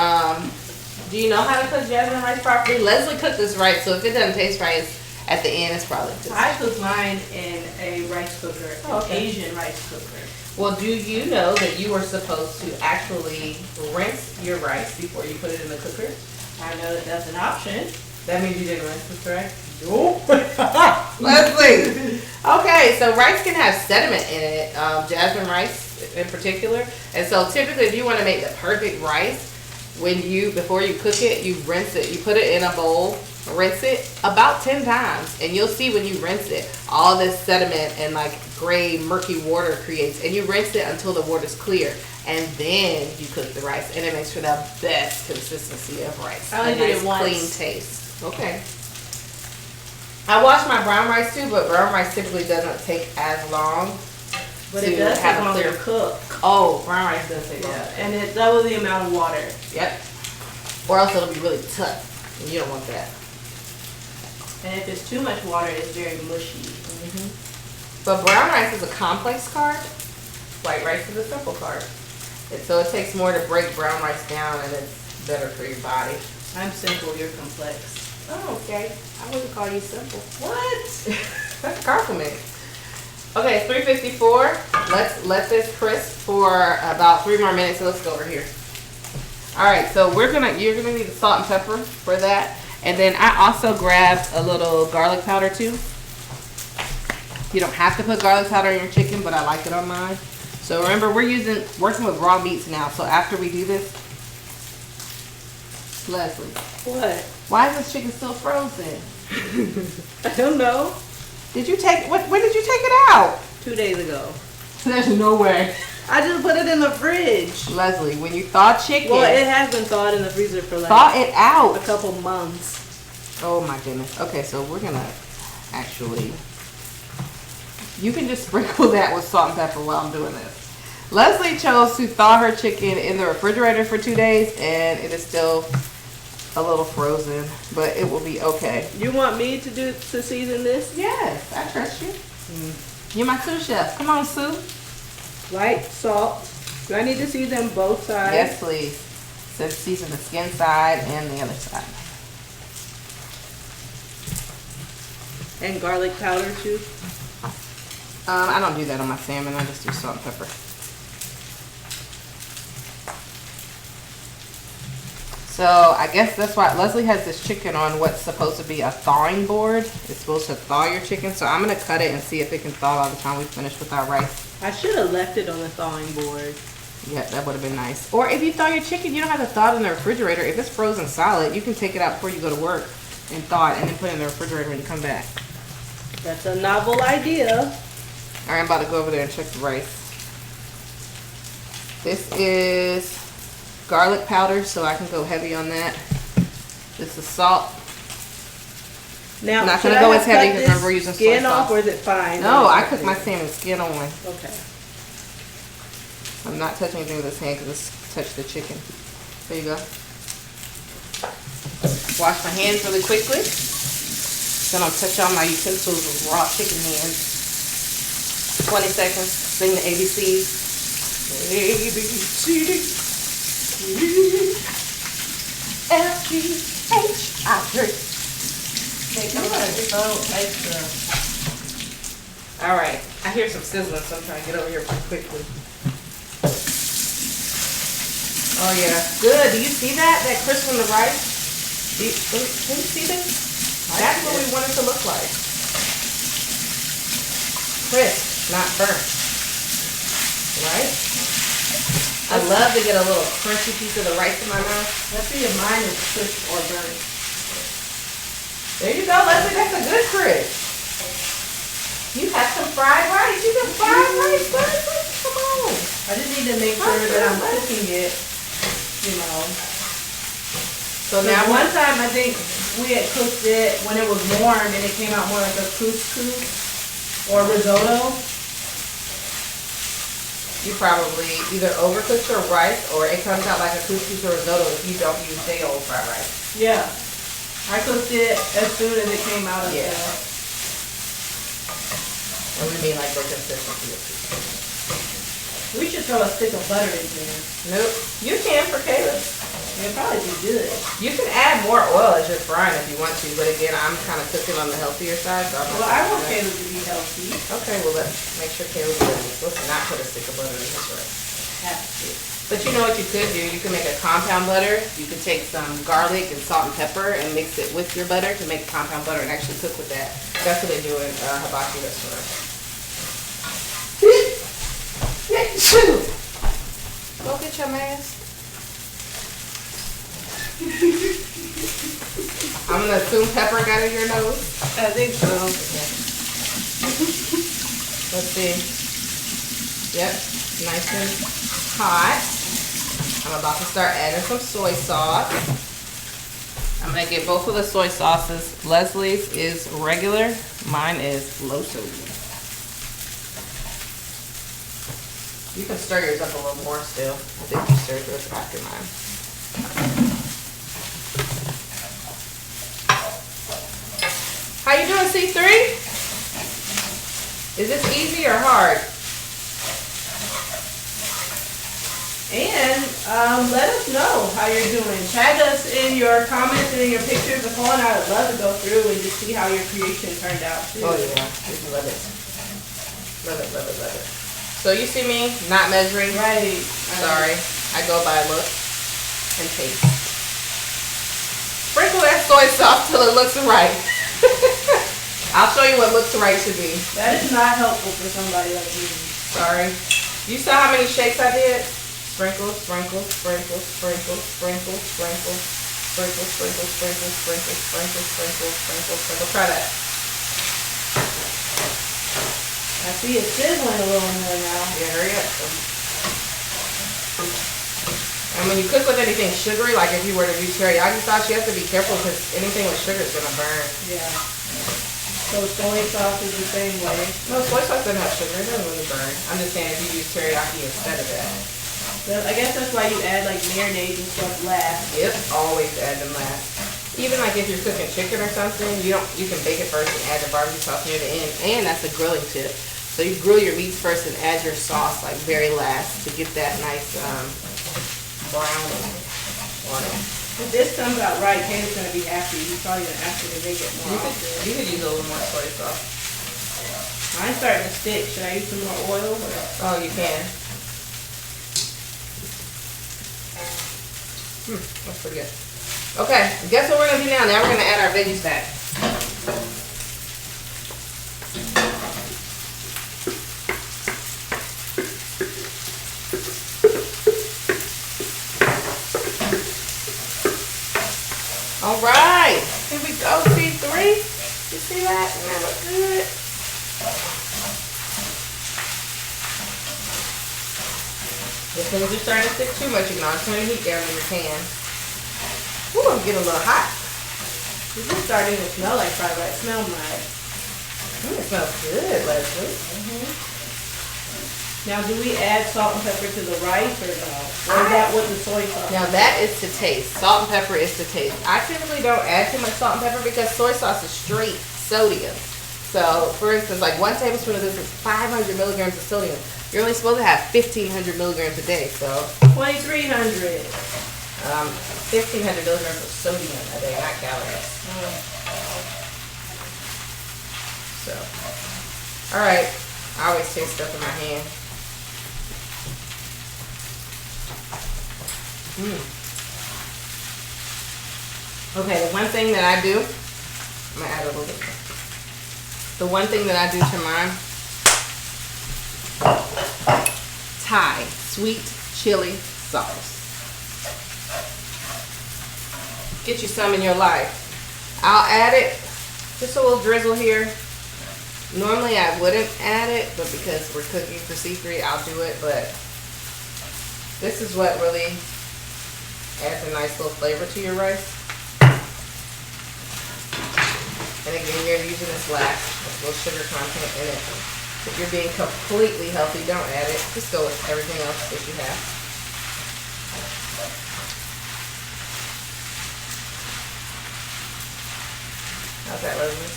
do you know how to cook jasmine rice properly? Leslie cooked this right, so if it doesn't taste right, at the end, it's probably good. I cook mine in a rice cooker, Oh, an okay. Asian rice cooker. Well, do you know that you are supposed to actually rinse your rice before you put it in the cooker? I know that that's an option. That means you didn't rinse this right? Nope. Leslie. Okay, so rice can have sediment in it, jasmine rice in particular. And so typically if you want to make the perfect rice, before you cook it, you rinse it. You put it in a bowl, rinse it about 10 times. And you'll see when you rinse it, all this sediment and like gray, murky water creates. And you rinse it until the water's clear. And then you cook the rice. And it makes for the best consistency of rice. I only A did nice, it once. clean taste. Okay. I wash my brown rice too, but brown rice typically doesn't take as long. But to it does have take a longer clear to cook. Oh, brown rice does take Yeah, longer. and it double the amount of water. Yep. Or else it'll be really tough, and you don't want that. And if it's too much water, it's very mushy. But brown rice is a complex carb. White rice is a simple carb. So it takes more to break brown rice down, and it's better for your body. I'm simple, you're complex. Oh, okay. I wouldn't call you simple. What? That's a compliment. Okay, it's 3:54. Let's let this crisp for about 3 more minutes. So let's go over here. All right, so you're gonna need the salt and pepper for that, and then I also grabbed a little garlic powder too. You don't have to put garlic powder in your chicken, but I like it on mine. So remember, we're working with raw meats now. So after we do this, Leslie, What? why is this chicken still frozen? I don't know. Did you take when did you take it out? 2 days ago. There's no way. I just put it in the fridge. Leslie, when you thaw chicken, Well, it has been thawed in the freezer for thaw like it out. a couple months. Oh my goodness. Okay, so we're gonna actually, you can just sprinkle that with salt and pepper while I'm doing this. Leslie chose to thaw her chicken in the refrigerator for 2 days, and it is still a little frozen, but it will be okay. You want me to season this? Yes, I trust you. You're my sous chef. Come on, Sue. Light salt. Do I need to season both sides? Yes, please. So season the skin side and the other side. And garlic powder too. I don't do that on my salmon. I just do salt and pepper. So I guess that's why Leslie has this chicken on what's supposed to be a thawing board. It's supposed to thaw your chicken. So I'm going to cut it and see if it can thaw by the time we finish with our rice. I should have left it on the thawing board. Yeah, that would have been nice. Or if you thaw your chicken, you don't have to thaw it in the refrigerator. If it's frozen solid, you can take it out before you go to work and thaw it and then put it in the refrigerator when you come back. That's a novel idea. All right, I'm about to go over there and check the rice. This is garlic powder, so I can go heavy on that. This is salt. Now, I'm not should gonna I go have as heavy cut because this we're using soy skin sauce. off, or is it fine? No, I cook my salmon skin only. Okay. I'm not touching anything with this hand because it's touched the chicken. There you go. Wash my hands really quickly. Then I'll touch all my utensils with raw chicken hands. 20 seconds. Sing the ABCs. A, B, C, D, E, F, G, H, I, J. All right. I hear some sizzling, so I'm trying to get over here pretty quickly. Oh yeah, good. Do you see that? That crisp on the rice? Can you see this? That's what we want it to look like. Crisp, not burnt. Right? I love to get a little crunchy piece of the rice in my mouth. Let's see if mine is crisp or burnt. There you go, Leslie. That's a good crisp. You have some fried rice. You can fried rice, Leslie. Come on. I just need to make sure that I'm cooking it, you know. So now One time I think we had cooked it when it was warm and it came out more like a couscous or risotto. you probably either overcooked your rice or it comes out like a couscous or risotto if you don't use day old fried rice. Yeah. I cooked it as soon as it came out of Yeah. the... And we mean like the consistency of couscous. We should throw a stick of butter in there. Nope. You can for Caleb. It'd probably be good. You can add more oil as you're frying if you want to, but again, I'm kind of cooking on the healthier side, so I'm not. Well, I want doing that. Caleb to be healthy. Okay, well let's make sure Caleb's ready. Let's not put a stick of butter in his rice. Have to. But you know what you could do? You can make a compound butter. You could take some garlic and salt and pepper and mix it with your butter to make compound butter and actually cook with that. That's what they do in hibachi restaurants. Go get your mask. I'm gonna assume pepper got in your nose. I think so. Let's see. Yep, nice and hot. I'm about to start adding some soy sauce. I'm gonna get both of the soy sauces. Leslie's is regular, mine is low sodium. You can stir yours up a little more still. I think you stirred yours after mine. How you doing, C3? Is this easy or hard? And let us know how you're doing. Tag us in your comments and in your pictures of phone. I would love to go through and just see how your creation turned out too. Oh yeah, I love it. Love it, love it, love it. So you see me not measuring? Right. Sorry, I go by look and taste. Sprinkle that soy sauce till it looks right. I'll show you what looks right should be. That is not helpful for somebody like me. Sorry. You saw how many shakes I did? Sprinkle, sprinkle, sprinkle, sprinkle, sprinkle, sprinkle, sprinkle, sprinkle, sprinkle, sprinkle, sprinkle, sprinkle, sprinkle, sprinkle. Try that. I see it sizzling a little more now. Yeah, hurry up. And when you cook with anything sugary, like if you were to do teriyaki sauce, you have to be careful because anything with sugar is gonna burn. Yeah. So soy sauce is the same way. No, soy sauce doesn't have sugar. It doesn't really burn. I'm just saying if you use teriyaki instead of that. But I guess that's why you add like marinades and stuff last. Yep, always add them last. Even like if you're cooking chicken or something, you can bake it first and add the barbecue sauce near the end. And that's a grilling tip. So you grill your meats first and add your sauce like very last to get that nice brown on it. If this comes out right, Caleb's gonna be happy. He's probably gonna ask you to make it more often. You could use a little more soy sauce. Mine's starting to stick. Should I use some more oil? Oh, you can. That's pretty good. Okay, guess what we're gonna do now? Now we're gonna add our veggies back. All right, here we go, C3. You see that? Doesn't that look good? If things are starting to stick too much, you can always turn the heat down in your pan. Ooh, I'm getting a little hot. This is starting to smell like fried rice. Smell mine. It smells good, Leslie. Now, do we add salt and pepper to the rice or no? Or is that what the soy sauce? Now that is to taste. Salt and pepper is to taste. I typically don't add too much salt and pepper because soy sauce is straight sodium. So, for instance, like 1 tablespoon of this is 500 milligrams of sodium. You're only supposed to have 1,500 milligrams a day, so 2,300. 1,500 milligrams of sodium a day, not calories. So, all right. I always taste stuff in my hand. Okay, the one thing that I do, I'm gonna add a little bit more. The one thing that I do to mine, Thai sweet chili sauce. Get you some in your life. I'll add it, just a little drizzle here. Normally I wouldn't add it, but because we're cooking for C3, I'll do it. But this is what really adds a nice little flavor to your rice. And again, you're using this last, a little sugar content in it. If you're being completely healthy, don't add it. Just go with everything else that you have. How's that, Leslie?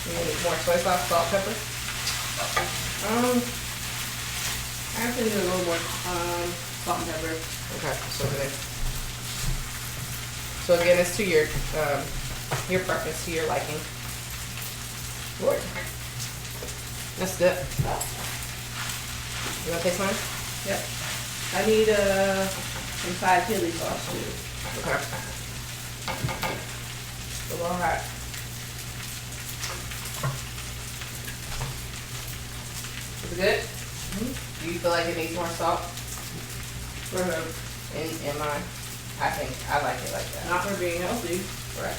You need more soy sauce, salt, pepper? I have to do a little more salt and pepper. Okay, so good. So again, it's to your preference, to your liking. Lord, that's good. You want to taste mine? Yep. I need some Thai chili sauce too. Okay. A little hot. Is it good? Mm-hmm. Do you feel like it needs more salt? For her. In mine? I think I like it like that. Not for being healthy. Right.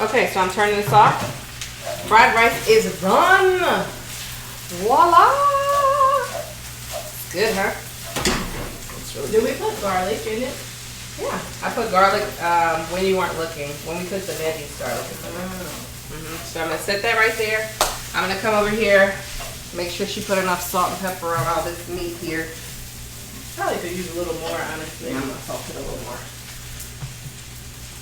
Okay, so I'm turning this off. Fried rice is done. Voila! Good, huh? It's really Do we put garlic in it? Yeah, I put garlic when you weren't looking. When we cook the veggies, garlic is in there. So I'm gonna set that right there. I'm gonna come over here, make sure she put enough salt and pepper on all this meat here. Probably could use a little more, honestly. Yeah, I'm gonna salt it a little more.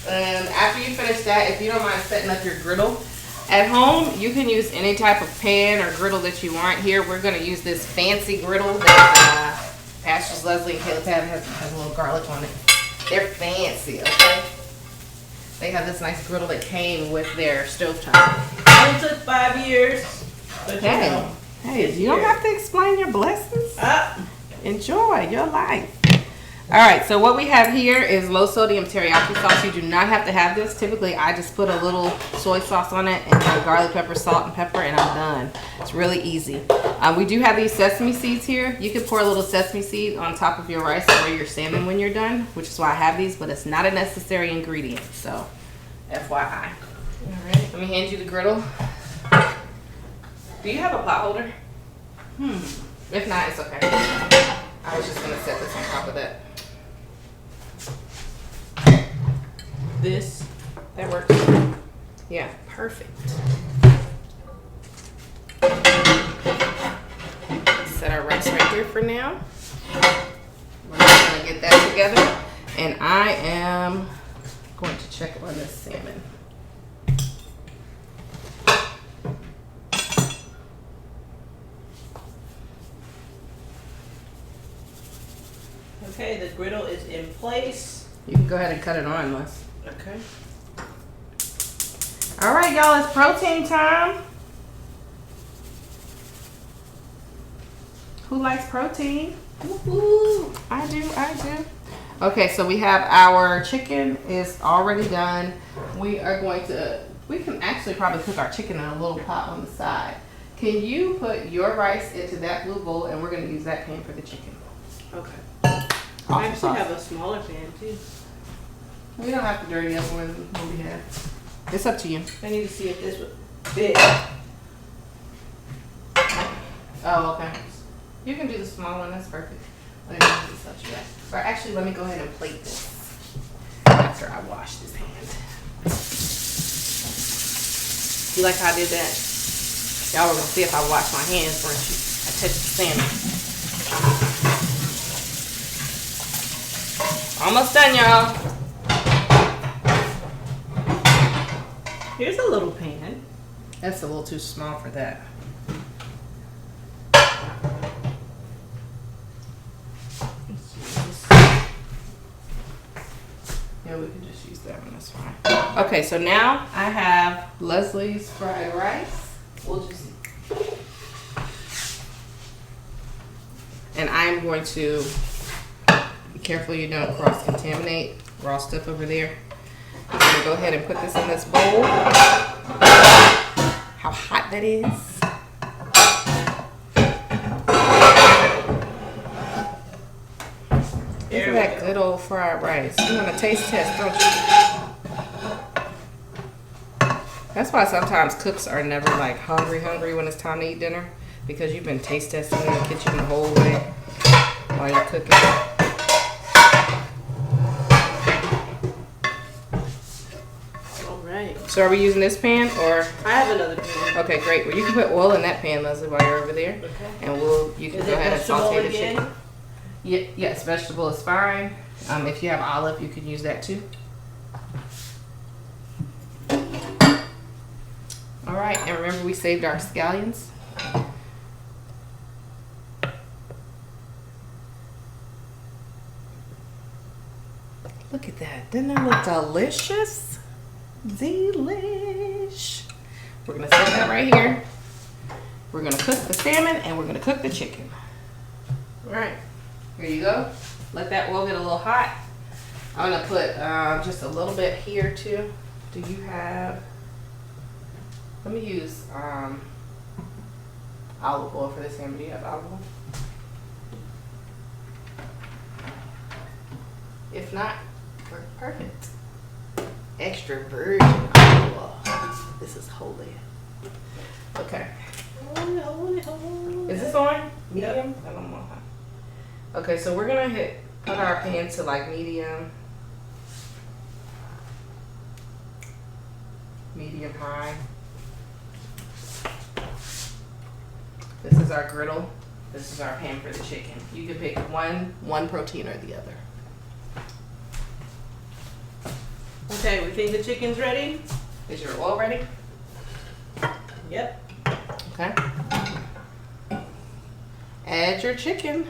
And after you finish that, if you don't mind setting up your griddle, at home you can use any type of pan or griddle that you want. Here we're gonna use this fancy griddle that Pastors Leslie and Caleb has a little garlic on it. They're fancy, okay? They have this nice griddle that came with their stovetop. It took 5 years. But you know, Hey, you don't have to explain your blessings. ah, Enjoy your life. All right, so what we have here is low sodium teriyaki sauce. You do not have to have this. Typically, I just put a little soy sauce on it and then garlic pepper, salt, and pepper, and I'm done. It's really easy. We do have these sesame seeds here. You can pour a little sesame seed on top of your rice or your salmon when you're done, which is why I have these, but it's not a necessary ingredient, so FYI. All right, let me hand you the griddle. Do you have a pot holder? If not, it's okay. I was just gonna set this on top of that. this. That works. Yeah, perfect. Set our rice right here for now. We're just gonna get that together. And I am going to check on this salmon. Okay, the griddle is in place. You can go ahead and cut it on, Les. Okay. All right, y'all, it's protein time. Who likes protein? Woo-hoo. I do. Okay, so we have our chicken is already done. We can actually probably cook our chicken in a little pot on the side. Can you put your rice into that blue bowl, and we're gonna use that pan for the chicken. Okay. I Awesome actually sauce. have a smaller pan too. We don't have to dirty up more than what we have. It's up to you. I need to see if this would fit. Oh, okay. You can do the small one. That's perfect. Let me use this up to that. Or actually, let me go ahead and plate this after I wash this hand. You like how I did that? Y'all were gonna see if I wash my hands when I touch the salmon. Almost done, y'all. Here's a little pan. That's a little too small for that. Yeah, we can just use that one. That's fine. Okay, so now I have Leslie's fried rice. We'll just, and I'm going to Careful you don't cross-contaminate raw stuff over there. I'm gonna go ahead and put this in this bowl. How hot that is. Look at that good old fried rice. You want a taste test, don't you? That's why sometimes cooks are never like hungry when it's time to eat dinner, because you've been taste testing in the kitchen the whole way while you're cooking. All right. So are we using this pan or? I have another pan. Okay, great. Well, you can put oil in that pan, Leslie, while you're over there, Okay. and you can Is go it ahead and vegetable saute the again? chicken. Yes, vegetable is fine. If you have olive, you can use that too. All right, and remember we saved our scallions. Look at that. Didn't that look delicious? Delish. We're gonna set that right here. We're gonna cook the salmon and we're gonna cook the chicken. All right. Here you go. Let that oil get a little hot. I'm gonna put just a little bit here too. Do you have? Let me use olive oil for this salmon. Do you have olive oil? If not, perfect. Extra virgin olive oil. This is holy. Okay. Is this on? Medium? I don't know. Okay, so we're gonna put our pan to like medium high. This is our griddle. This is our pan for the chicken. You can pick one protein or the other. Okay, we think the chicken's ready? Is your oil ready? Yep. Okay. Add your chicken.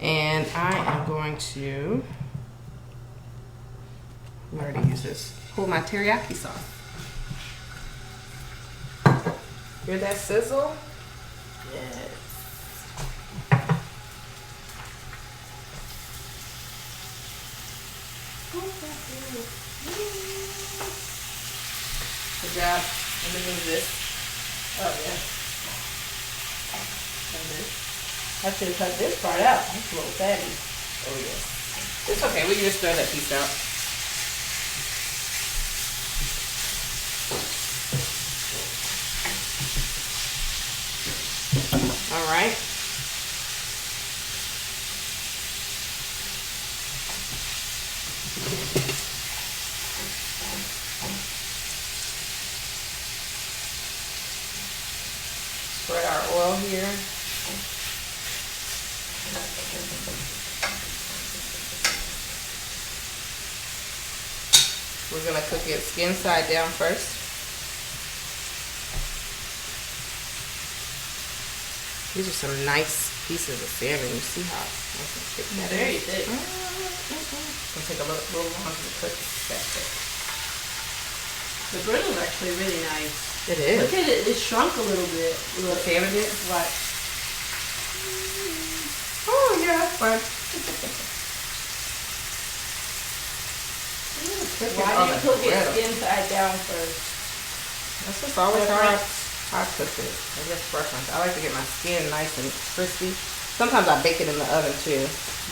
And I am going to, we already used this, pull my teriyaki sauce. Hear that sizzle? Yes. Good job. Let me move this. Oh, yeah. I should have cut this part out. It's a little fatty. Oh, yes. It's okay. We can just throw that piece out. All right. Spread our oil here. We're gonna cook it skin side down first. These are some nice pieces of salmon. You see how nice and thick that Very is? thick. It's gonna take a little longer to cook that thick. The griddle's actually really nice. It is. Look at it. It shrunk a little bit. The salmon did? What? Oh yeah, that's fine. Why do you cook it inside down first? That's just always how I cook it. I guess preference. I like to get my skin nice and crispy. Sometimes I bake it in the oven too.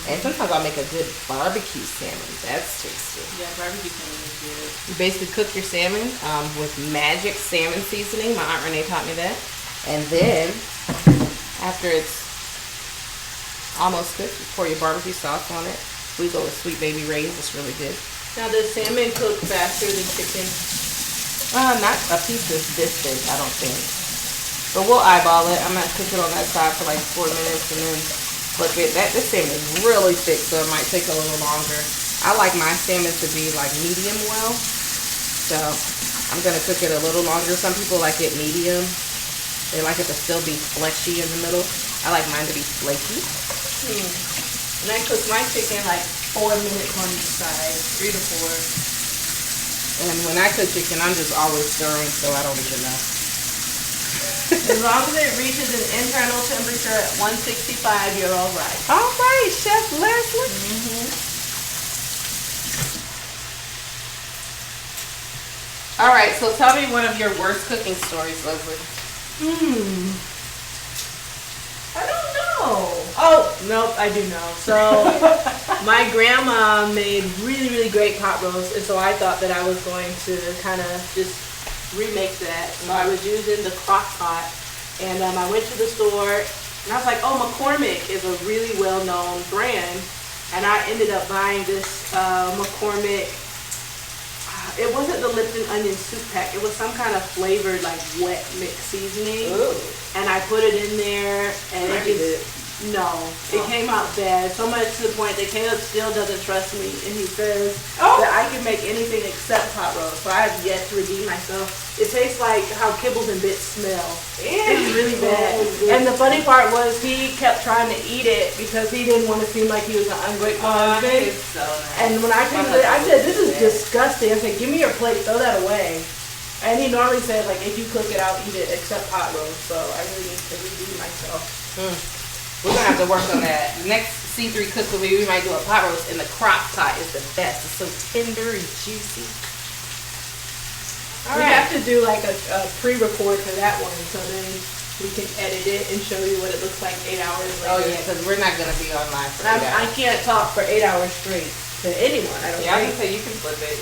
And sometimes I make a good barbecue salmon. That's tasty. Yeah, barbecue salmon is good. You basically cook your salmon with magic salmon seasoning. My Aunt Renee taught me that. And then after it's almost cooked, you pour your barbecue sauce on it. We go with Sweet Baby Ray's. It's really good. Now, does salmon cook faster than chicken? Not a piece this big, I don't think. But we'll eyeball it. I'm gonna cook it on that side for like 4 minutes and then flip it. This salmon is really thick, so it might take a little longer. I like my salmon to be like medium well, so I'm gonna cook it a little longer. Some people like it medium. They like it to still be fleshy in the middle. I like mine to be flaky. And I cook my chicken like 4 minutes on each side, 3 to 4. And when I cook chicken, I'm just always stirring, so I don't even know. As long as it reaches an internal temperature at 165, you're all right. All right, Chef Leslie. All right, so tell me one of your worst cooking stories, Leslie. I don't know. Oh, nope, I do know. So, my grandma made really, really great pot roast, and so I thought that I was going to kind of just remake that. So I was using the crock pot, and I went to the store, and I was like, oh, McCormick is a really well-known brand, and I ended up buying this McCormick. It wasn't the Lipton onion soup pack. It was some kind of flavored, like, wet mix seasoning. Ooh. And I put it in there, and it came out bad. So much to the point that Caleb still doesn't trust me, and he says that I can make anything except pot roast. So I have yet to redeem myself. It tastes like how kibbles and bits smell. It's really bad. And the funny part was he kept trying to eat it because he didn't want to seem like he was an ungrateful husband. So nice. And when I came to it, I said, "This is disgusting." I said, "Give me your plate. Throw that away." And he normally said, like, if you cook it, I'll eat it, except pot roast. So I really need to redeem myself. We're going to have to work on that. Next C3 cook with me, we might do a pot roast, and the crock pot is the best. It's so tender and juicy. We have to do, like, a pre-record for that one, so then we can edit it and show you what it looks like 8 hours later. Oh, yeah, because we're not going to be online for 8 hours. I can't talk for 8 hours straight to anyone, I don't Yeah, I think. can say you can flip it.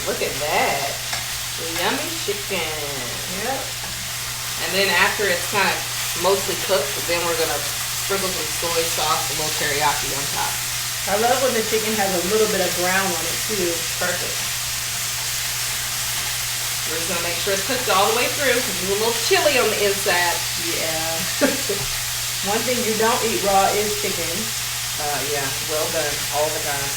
Look at that. Yummy chicken. Yep. And then after it's kind of mostly cooked, then we're going to sprinkle some soy sauce, a little teriyaki on top. I love when the chicken has a little bit of brown on it, too. Perfect. We're just going to make sure it's cooked all the way through because it's a little chilly on the inside. Yeah. One thing you don't eat raw is chicken. Yeah, well done all the time.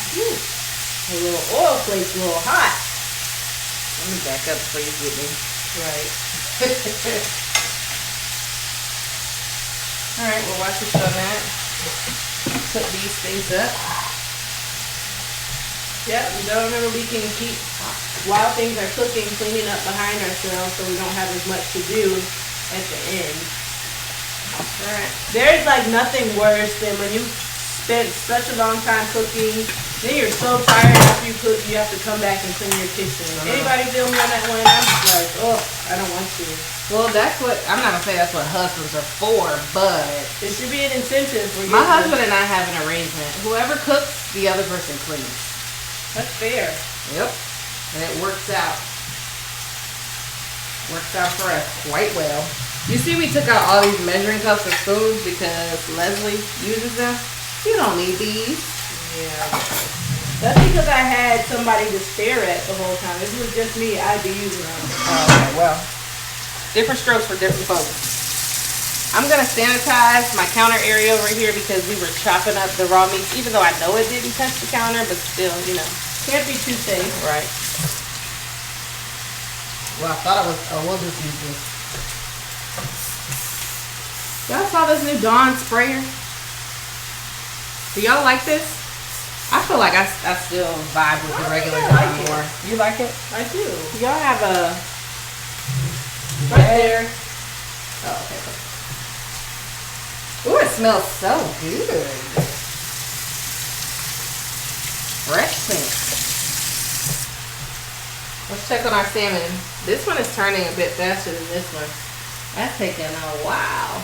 A little oil plate's a little hot. Let me back up before you get me. Right. All right, we'll watch this on that. Put these things up. Yep, you gotta remember we can keep, while things are cooking, cleaning up behind ourselves so we don't have as much to do at the end. Alright. There's like nothing worse than when you spent such a long time cooking, then you're so tired after you cook, you have to come back and clean your kitchen. Anybody feel me on that one? I'm just like, oh, I don't want to. Well, that's what, I'm not going to say that's what husbands are for, but It should be an incentive for you. my husband and I have an arrangement. Whoever cooks, the other person cleans. That's fair. Yep. And it works out. Works out for us quite well. You see we took out all these measuring cups and spoons because Leslie uses them. You don't need these. Yeah. That's because I had somebody to stare at the whole time. If it was just me, I'd be using them. Okay, well, different strokes for different folks. I'm going to sanitize my counter area over here because we were chopping up the raw meats, even though I know it didn't touch the counter, but still, you know. Can't be too safe. Right. Well, I thought it was, we'll just use this. Y'all saw this new Dawn sprayer? Do y'all like this? I feel like I still vibe with the regular Dawn more. You like it? I do. Y'all have a... Right there. Oh, okay. Ooh, it smells so good. Fresh scent. Let's check on our salmon. This one is turning a bit faster than this one. That's taking a while.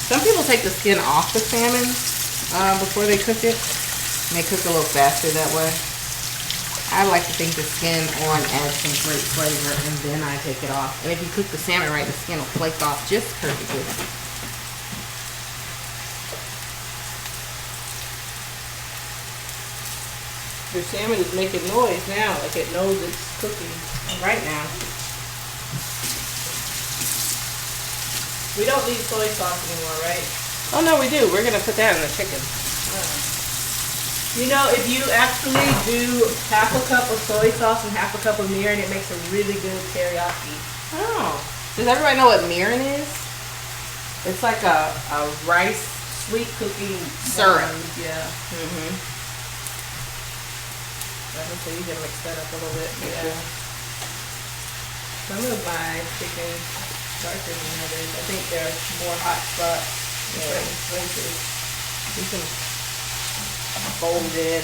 Some people take the skin off the salmon before they cook it. And they cook a little faster that way. I like to think the skin on adds some great flavor and then I take it off. And if you cook the salmon right, the skin will flake off just perfectly. Your salmon is making noise now, like it knows it's cooking right now. We don't need soy sauce anymore, right? Oh no, we do. We're gonna put that in the chicken. You know, if you actually do half a cup of soy sauce and half a cup of mirin, it makes a really good teriyaki. Oh. Does everybody know what mirin is? It's like a rice Sweet cookie syrup. Yeah. Mm-hmm. So you can mix that up a little bit. Yeah. Some of my chicken darker than others. I think they're more hot spots in certain places. You can fold it in.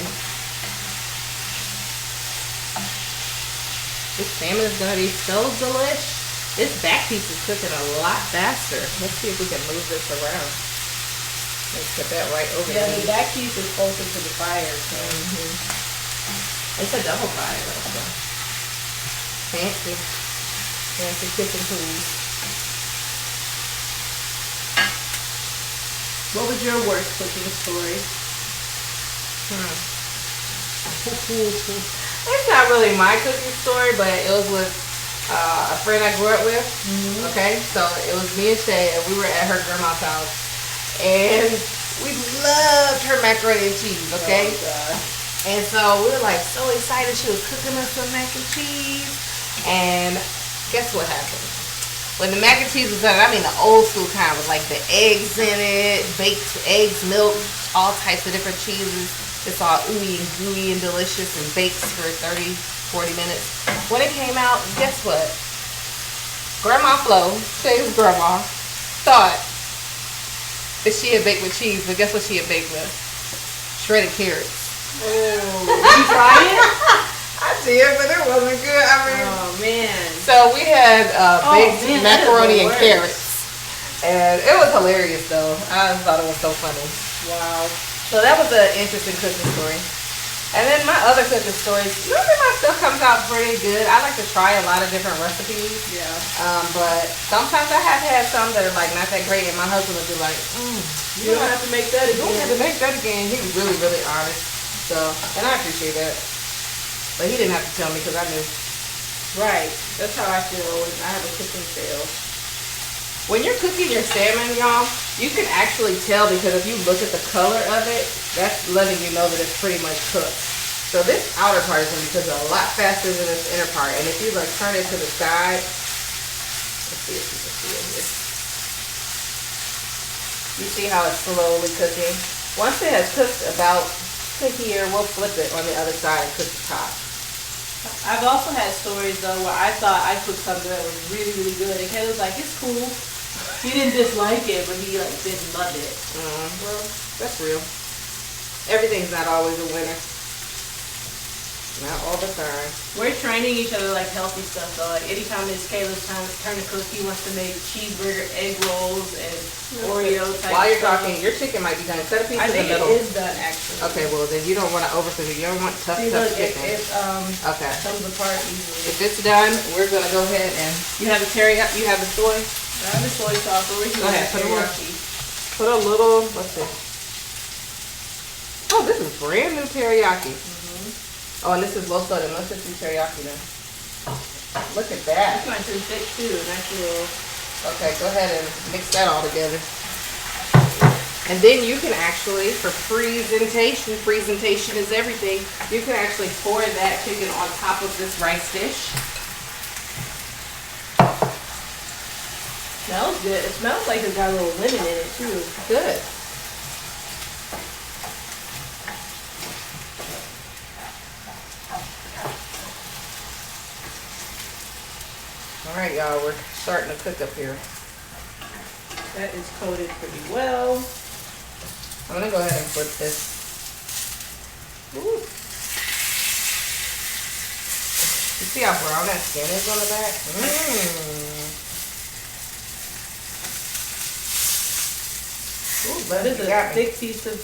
This salmon is gonna be so delish. This back piece is cooking a lot faster. Let's see if we can move this around. Let's put that right over Yeah, there. the back piece is closer to the fire, so it's a double fire though. So. Fancy. Fancy kitchen tools. What was your worst cooking story? It's not really my cooking story, but it was with a friend I grew up with. Okay, so it was me and Shay, and we were at her grandma's house, and we loved her macaroni and cheese. Okay, and so we were like so excited. She was cooking us some mac and cheese, and guess what happened? When the mac and cheese was done, I mean the old school kind with like the eggs in it, baked eggs, milk, all types of different cheeses. It's all ooey and gooey and delicious and bakes for 30, 40 minutes. When it came out, guess what? Grandma Flo, Shay's grandma, thought that she had baked with cheese, but guess what she had baked with? Shredded carrots. Oh, did you try it? I did, but it wasn't good. I mean, Oh man. so we had baked man, that is macaroni the and worst. carrots, and it was hilarious though. I thought it was so funny. Wow. So that was an interesting cooking story. And then my other cooking stories, usually my stuff comes out pretty good. I like to try a lot of different recipes. Yeah. But sometimes I have had some that are like not that great, and my husband will be like, You don't have to make that you don't have again. to make that again. He's really, really honest. So, and I appreciate that. But he didn't have to tell me because I knew. Right. That's how I feel when I have a cooking fail. When you're cooking your salmon, y'all, you can actually tell because if you look at the color of it, that's letting you know that it's pretty much cooked. So this outer part is going to be cooked a lot faster than this inner part. And if you like turn it to the side, let's see if you can see it here. You see how it's slowly cooking? Once it has cooked about to here, we'll flip it on the other side and cook the top. I've also had stories though where I thought I cooked something that was really, really good, and Caleb was like, "It's cool." He didn't dislike it, but he like didn't love it. Well, that's real. Everything's not always a winner. Not all the time. We're training each other like healthy stuff though. Like anytime it's Caleb's turn to cook, he wants to make cheeseburger, egg rolls, and Oreo type. While you're stuff. talking, your chicken might be done. Cut a piece I in the think it middle. is done actually. Okay, well then you don't want to overcook it. You don't want tough, See, tough look, it chicken. Okay. comes apart easily. If it's done, we're gonna go ahead and you have the teriyaki. You have the soy. I have the soy sauce over here. Go ahead, put a little. Teriyaki. Put a little. What's this? Oh, this is brand new teriyaki. Oh, and this is low sodium. Let's just do teriyaki then. Look at that. This one's pretty thick too. Nice little. Okay, go ahead and mix that all together. And then you can actually, for presentation is everything, you can actually pour that chicken on top of this rice dish. Smells good. It smells like it's got a little lemon in it too. Good. All right, y'all, we're starting to cook up here. That is coated pretty well. I'm gonna go ahead and flip this. Ooh. You see how brown that skin is on the back? Ooh, That is a got me. thick piece of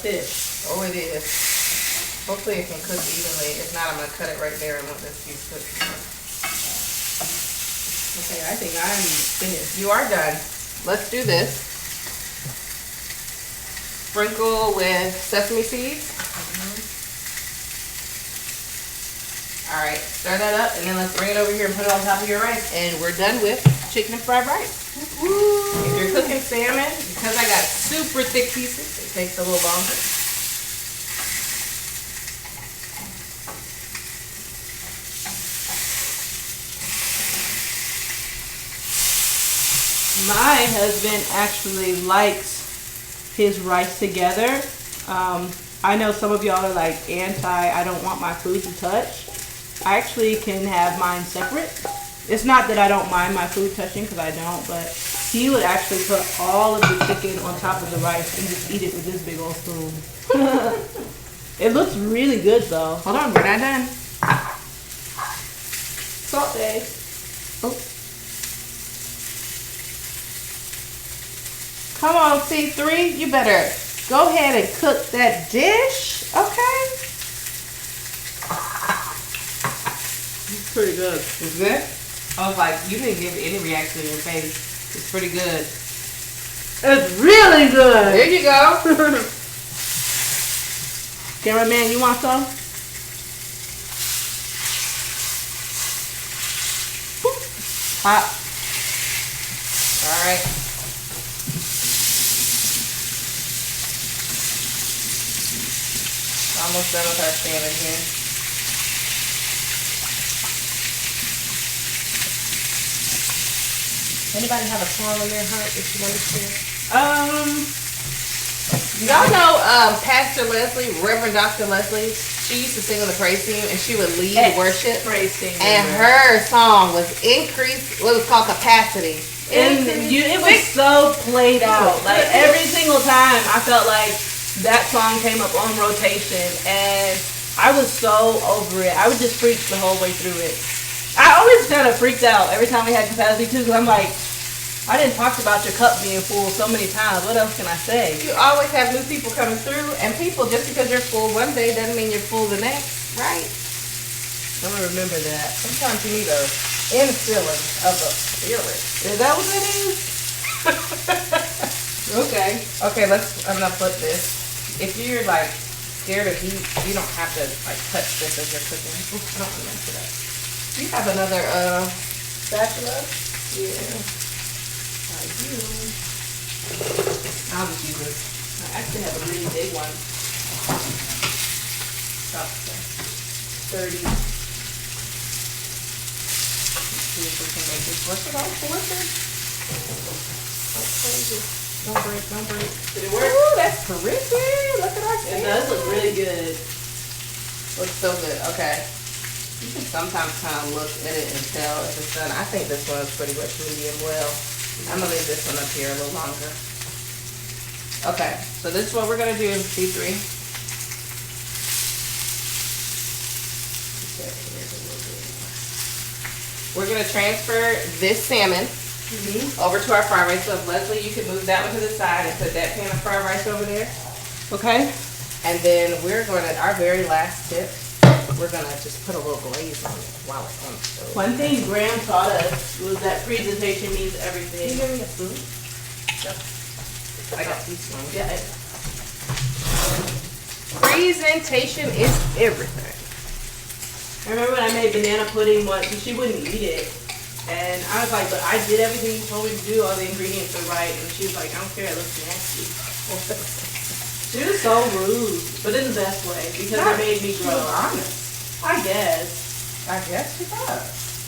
fish. Oh, it is. Hopefully it can cook evenly. If not, I'm gonna cut it right there and let this piece cook. Okay, I think I'm finished. You are done. Let's do this. Sprinkle with sesame seeds. All right, stir that up, and then let's bring it over here and put it on top of your rice. And we're done with chicken and fried rice. If you're cooking salmon, because I got super thick pieces, it takes a little longer. My husband actually likes his rice together. I know some of y'all are like I don't want my food to touch. I actually can have mine separate. It's not that I don't mind my food touching, because I don't, but he would actually put all of the chicken on top of the rice and just eat it with this big old spoon. It looks really good though. Hold on, we're not done. Saute. Oh. Come on, C3, you better go ahead and cook that dish, okay? It's pretty good. It's good? I was like, you didn't give any reaction in your face. It's pretty good. It's really good. There you go. Cameraman, you want some? Hot. All right. Almost done with our salmon here. Anybody have a song in their heart that you want to share? Y'all know Pastor Leslie, Reverend Dr. Leslie. She used to sing on the praise team, and she would lead worship. Praise team. And her song was Increase. What was called Capacity. And it was so played out. Like every single time, I felt like that song came up on rotation, and I was so over it. I would just preach the whole way through it. I always kind of freaked out every time we had capacity too, because I'm like, I didn't talk about your cup being full so many times. What else can I say? You always have new people coming through, and people, just because you're full one day doesn't mean you're full the next, right? I'm gonna remember that. Sometimes you need a infilling of the spirit. Is that what that is? Okay. Okay, I'm gonna flip this. If you're like scared of heat, you don't have to like touch this as you're cooking. Oops, I don't want to mess it up. You have another spatula? Yeah. I do. I'll just use this. I actually have a really big one. Oh, okay. 30. Let's see if we can make this work without forcing. That's crazy. Don't break, don't break. Did it work? Ooh, that's pretty. Look at our It does look really good. Looks so good. Okay. You can sometimes kind of look at it and tell if it's done. I think this one is pretty much medium well. I'm going to leave this one up here a little longer. Okay, so this is what we're going to do in C3. We're going to transfer this salmon over to our fried rice. So Leslie, you can move that one to the side and put that pan of fried rice over there. Okay. And then we're going to, our very last tip, we're going to just put a little glaze on it while it's on the stove. One thing Graham taught us was that presentation means everything. Can you give me a spoon? Yep. I got two spoons. Yeah. Presentation is everything. I remember when I made banana pudding once and she wouldn't eat it. And I was like, but I did everything you told me to do, all the ingredients are right. And she was like, I don't care, it looks nasty. She was so rude, but in the best way, because it made me grow. She was honest. I guess. She was.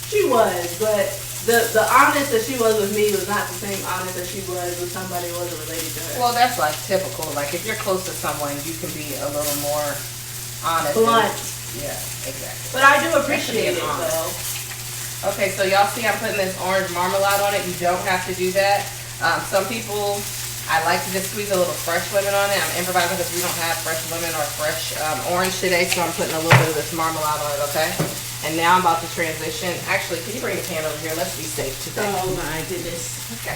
She was, but the honest that she was with me was not the same honest that she was with somebody who wasn't related to her. Well, that's like typical. Like if you're close to someone, you can be a little more honest. Blunt. Yeah, exactly. But I do appreciate it though. Okay, so y'all see I'm putting this orange marmalade on it. You don't have to do that. Some people, I like to just squeeze a little fresh lemon on it. I'm improvising because we don't have fresh lemon or fresh orange today, so I'm putting a little bit of this marmalade on it, okay? And now I'm about to transition. Actually, can you bring the pan over here? Let's be safe today. Oh my goodness. Okay.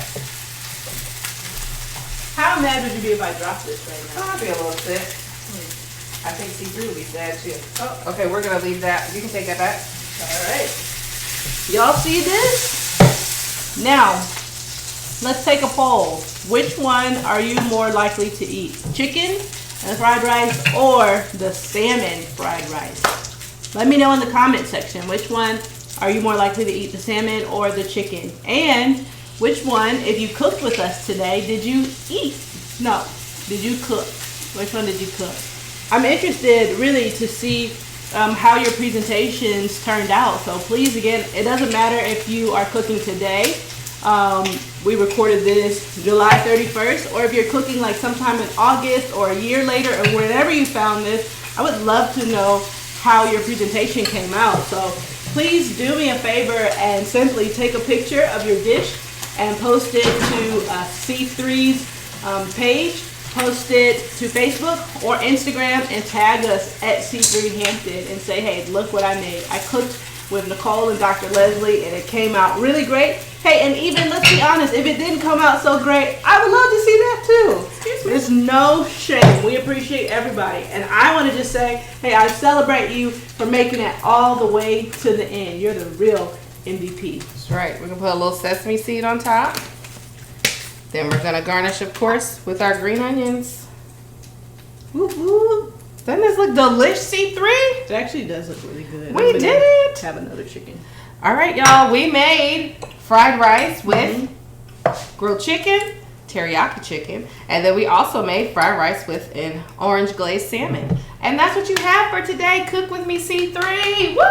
How mad would you be if I dropped this right now? I'll be a little sick. I think C3 will be sad too. Oh, okay, we're gonna leave that. You can take that back. Alright. Y'all see this? Now, let's take a poll. Which one are you more likely to eat? Chicken and fried rice or the salmon fried rice? Let me know in the comment section. Which one are you more likely to eat, the salmon or the chicken? And which one, if you cooked with us today, did you eat? No. Did you cook? Which one did you cook? I'm interested really to see how your presentations turned out. So please, again, it doesn't matter if you are cooking today. we recorded this July 31st, or if you're cooking like sometime in August or a year later, or whenever you found this, I would love to know how your presentation came out. So please do me a favor and simply take a picture of your dish and post it to C3's page, post it to Facebook or Instagram, and tag us at C3 Hampton and say, hey, look what I made. I cooked with Nicole and Dr. Leslie and it came out really great. Hey, and even, let's be honest, if it didn't come out so great, I would love to see that too. Excuse me. There's no shame. We appreciate everybody. And I want to just say, hey, I celebrate you for making it all the way to the end. You're the real MVP. That's right. We're going to put a little sesame seed on top. Then we're going to garnish, of course, with our green onions. Woo woo. Doesn't this look delicious, C3? It actually does look really good. We did it. Have another chicken. All right, y'all. We made fried rice with grilled chicken, teriyaki chicken, and then we also made fried rice with an orange glazed salmon. And that's what you have for today. Cook with me, C3. Woo!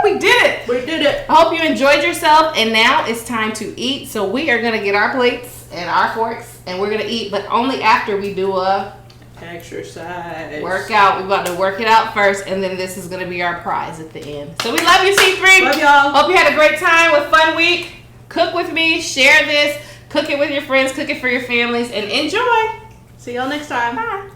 We did it. We did it. I hope you enjoyed yourself, and now it's time to eat. So we are going to get our plates and our forks, and we're going to eat, but only after we do a exercise workout. We're about to work it out first, and then this is going to be our prize at the end. So we love you, C3. Love y'all. Hope you had a great time with Fun Week. Cook with me. Share this. Cook it with your friends. Cook it for your families, and enjoy. See y'all next time. Bye.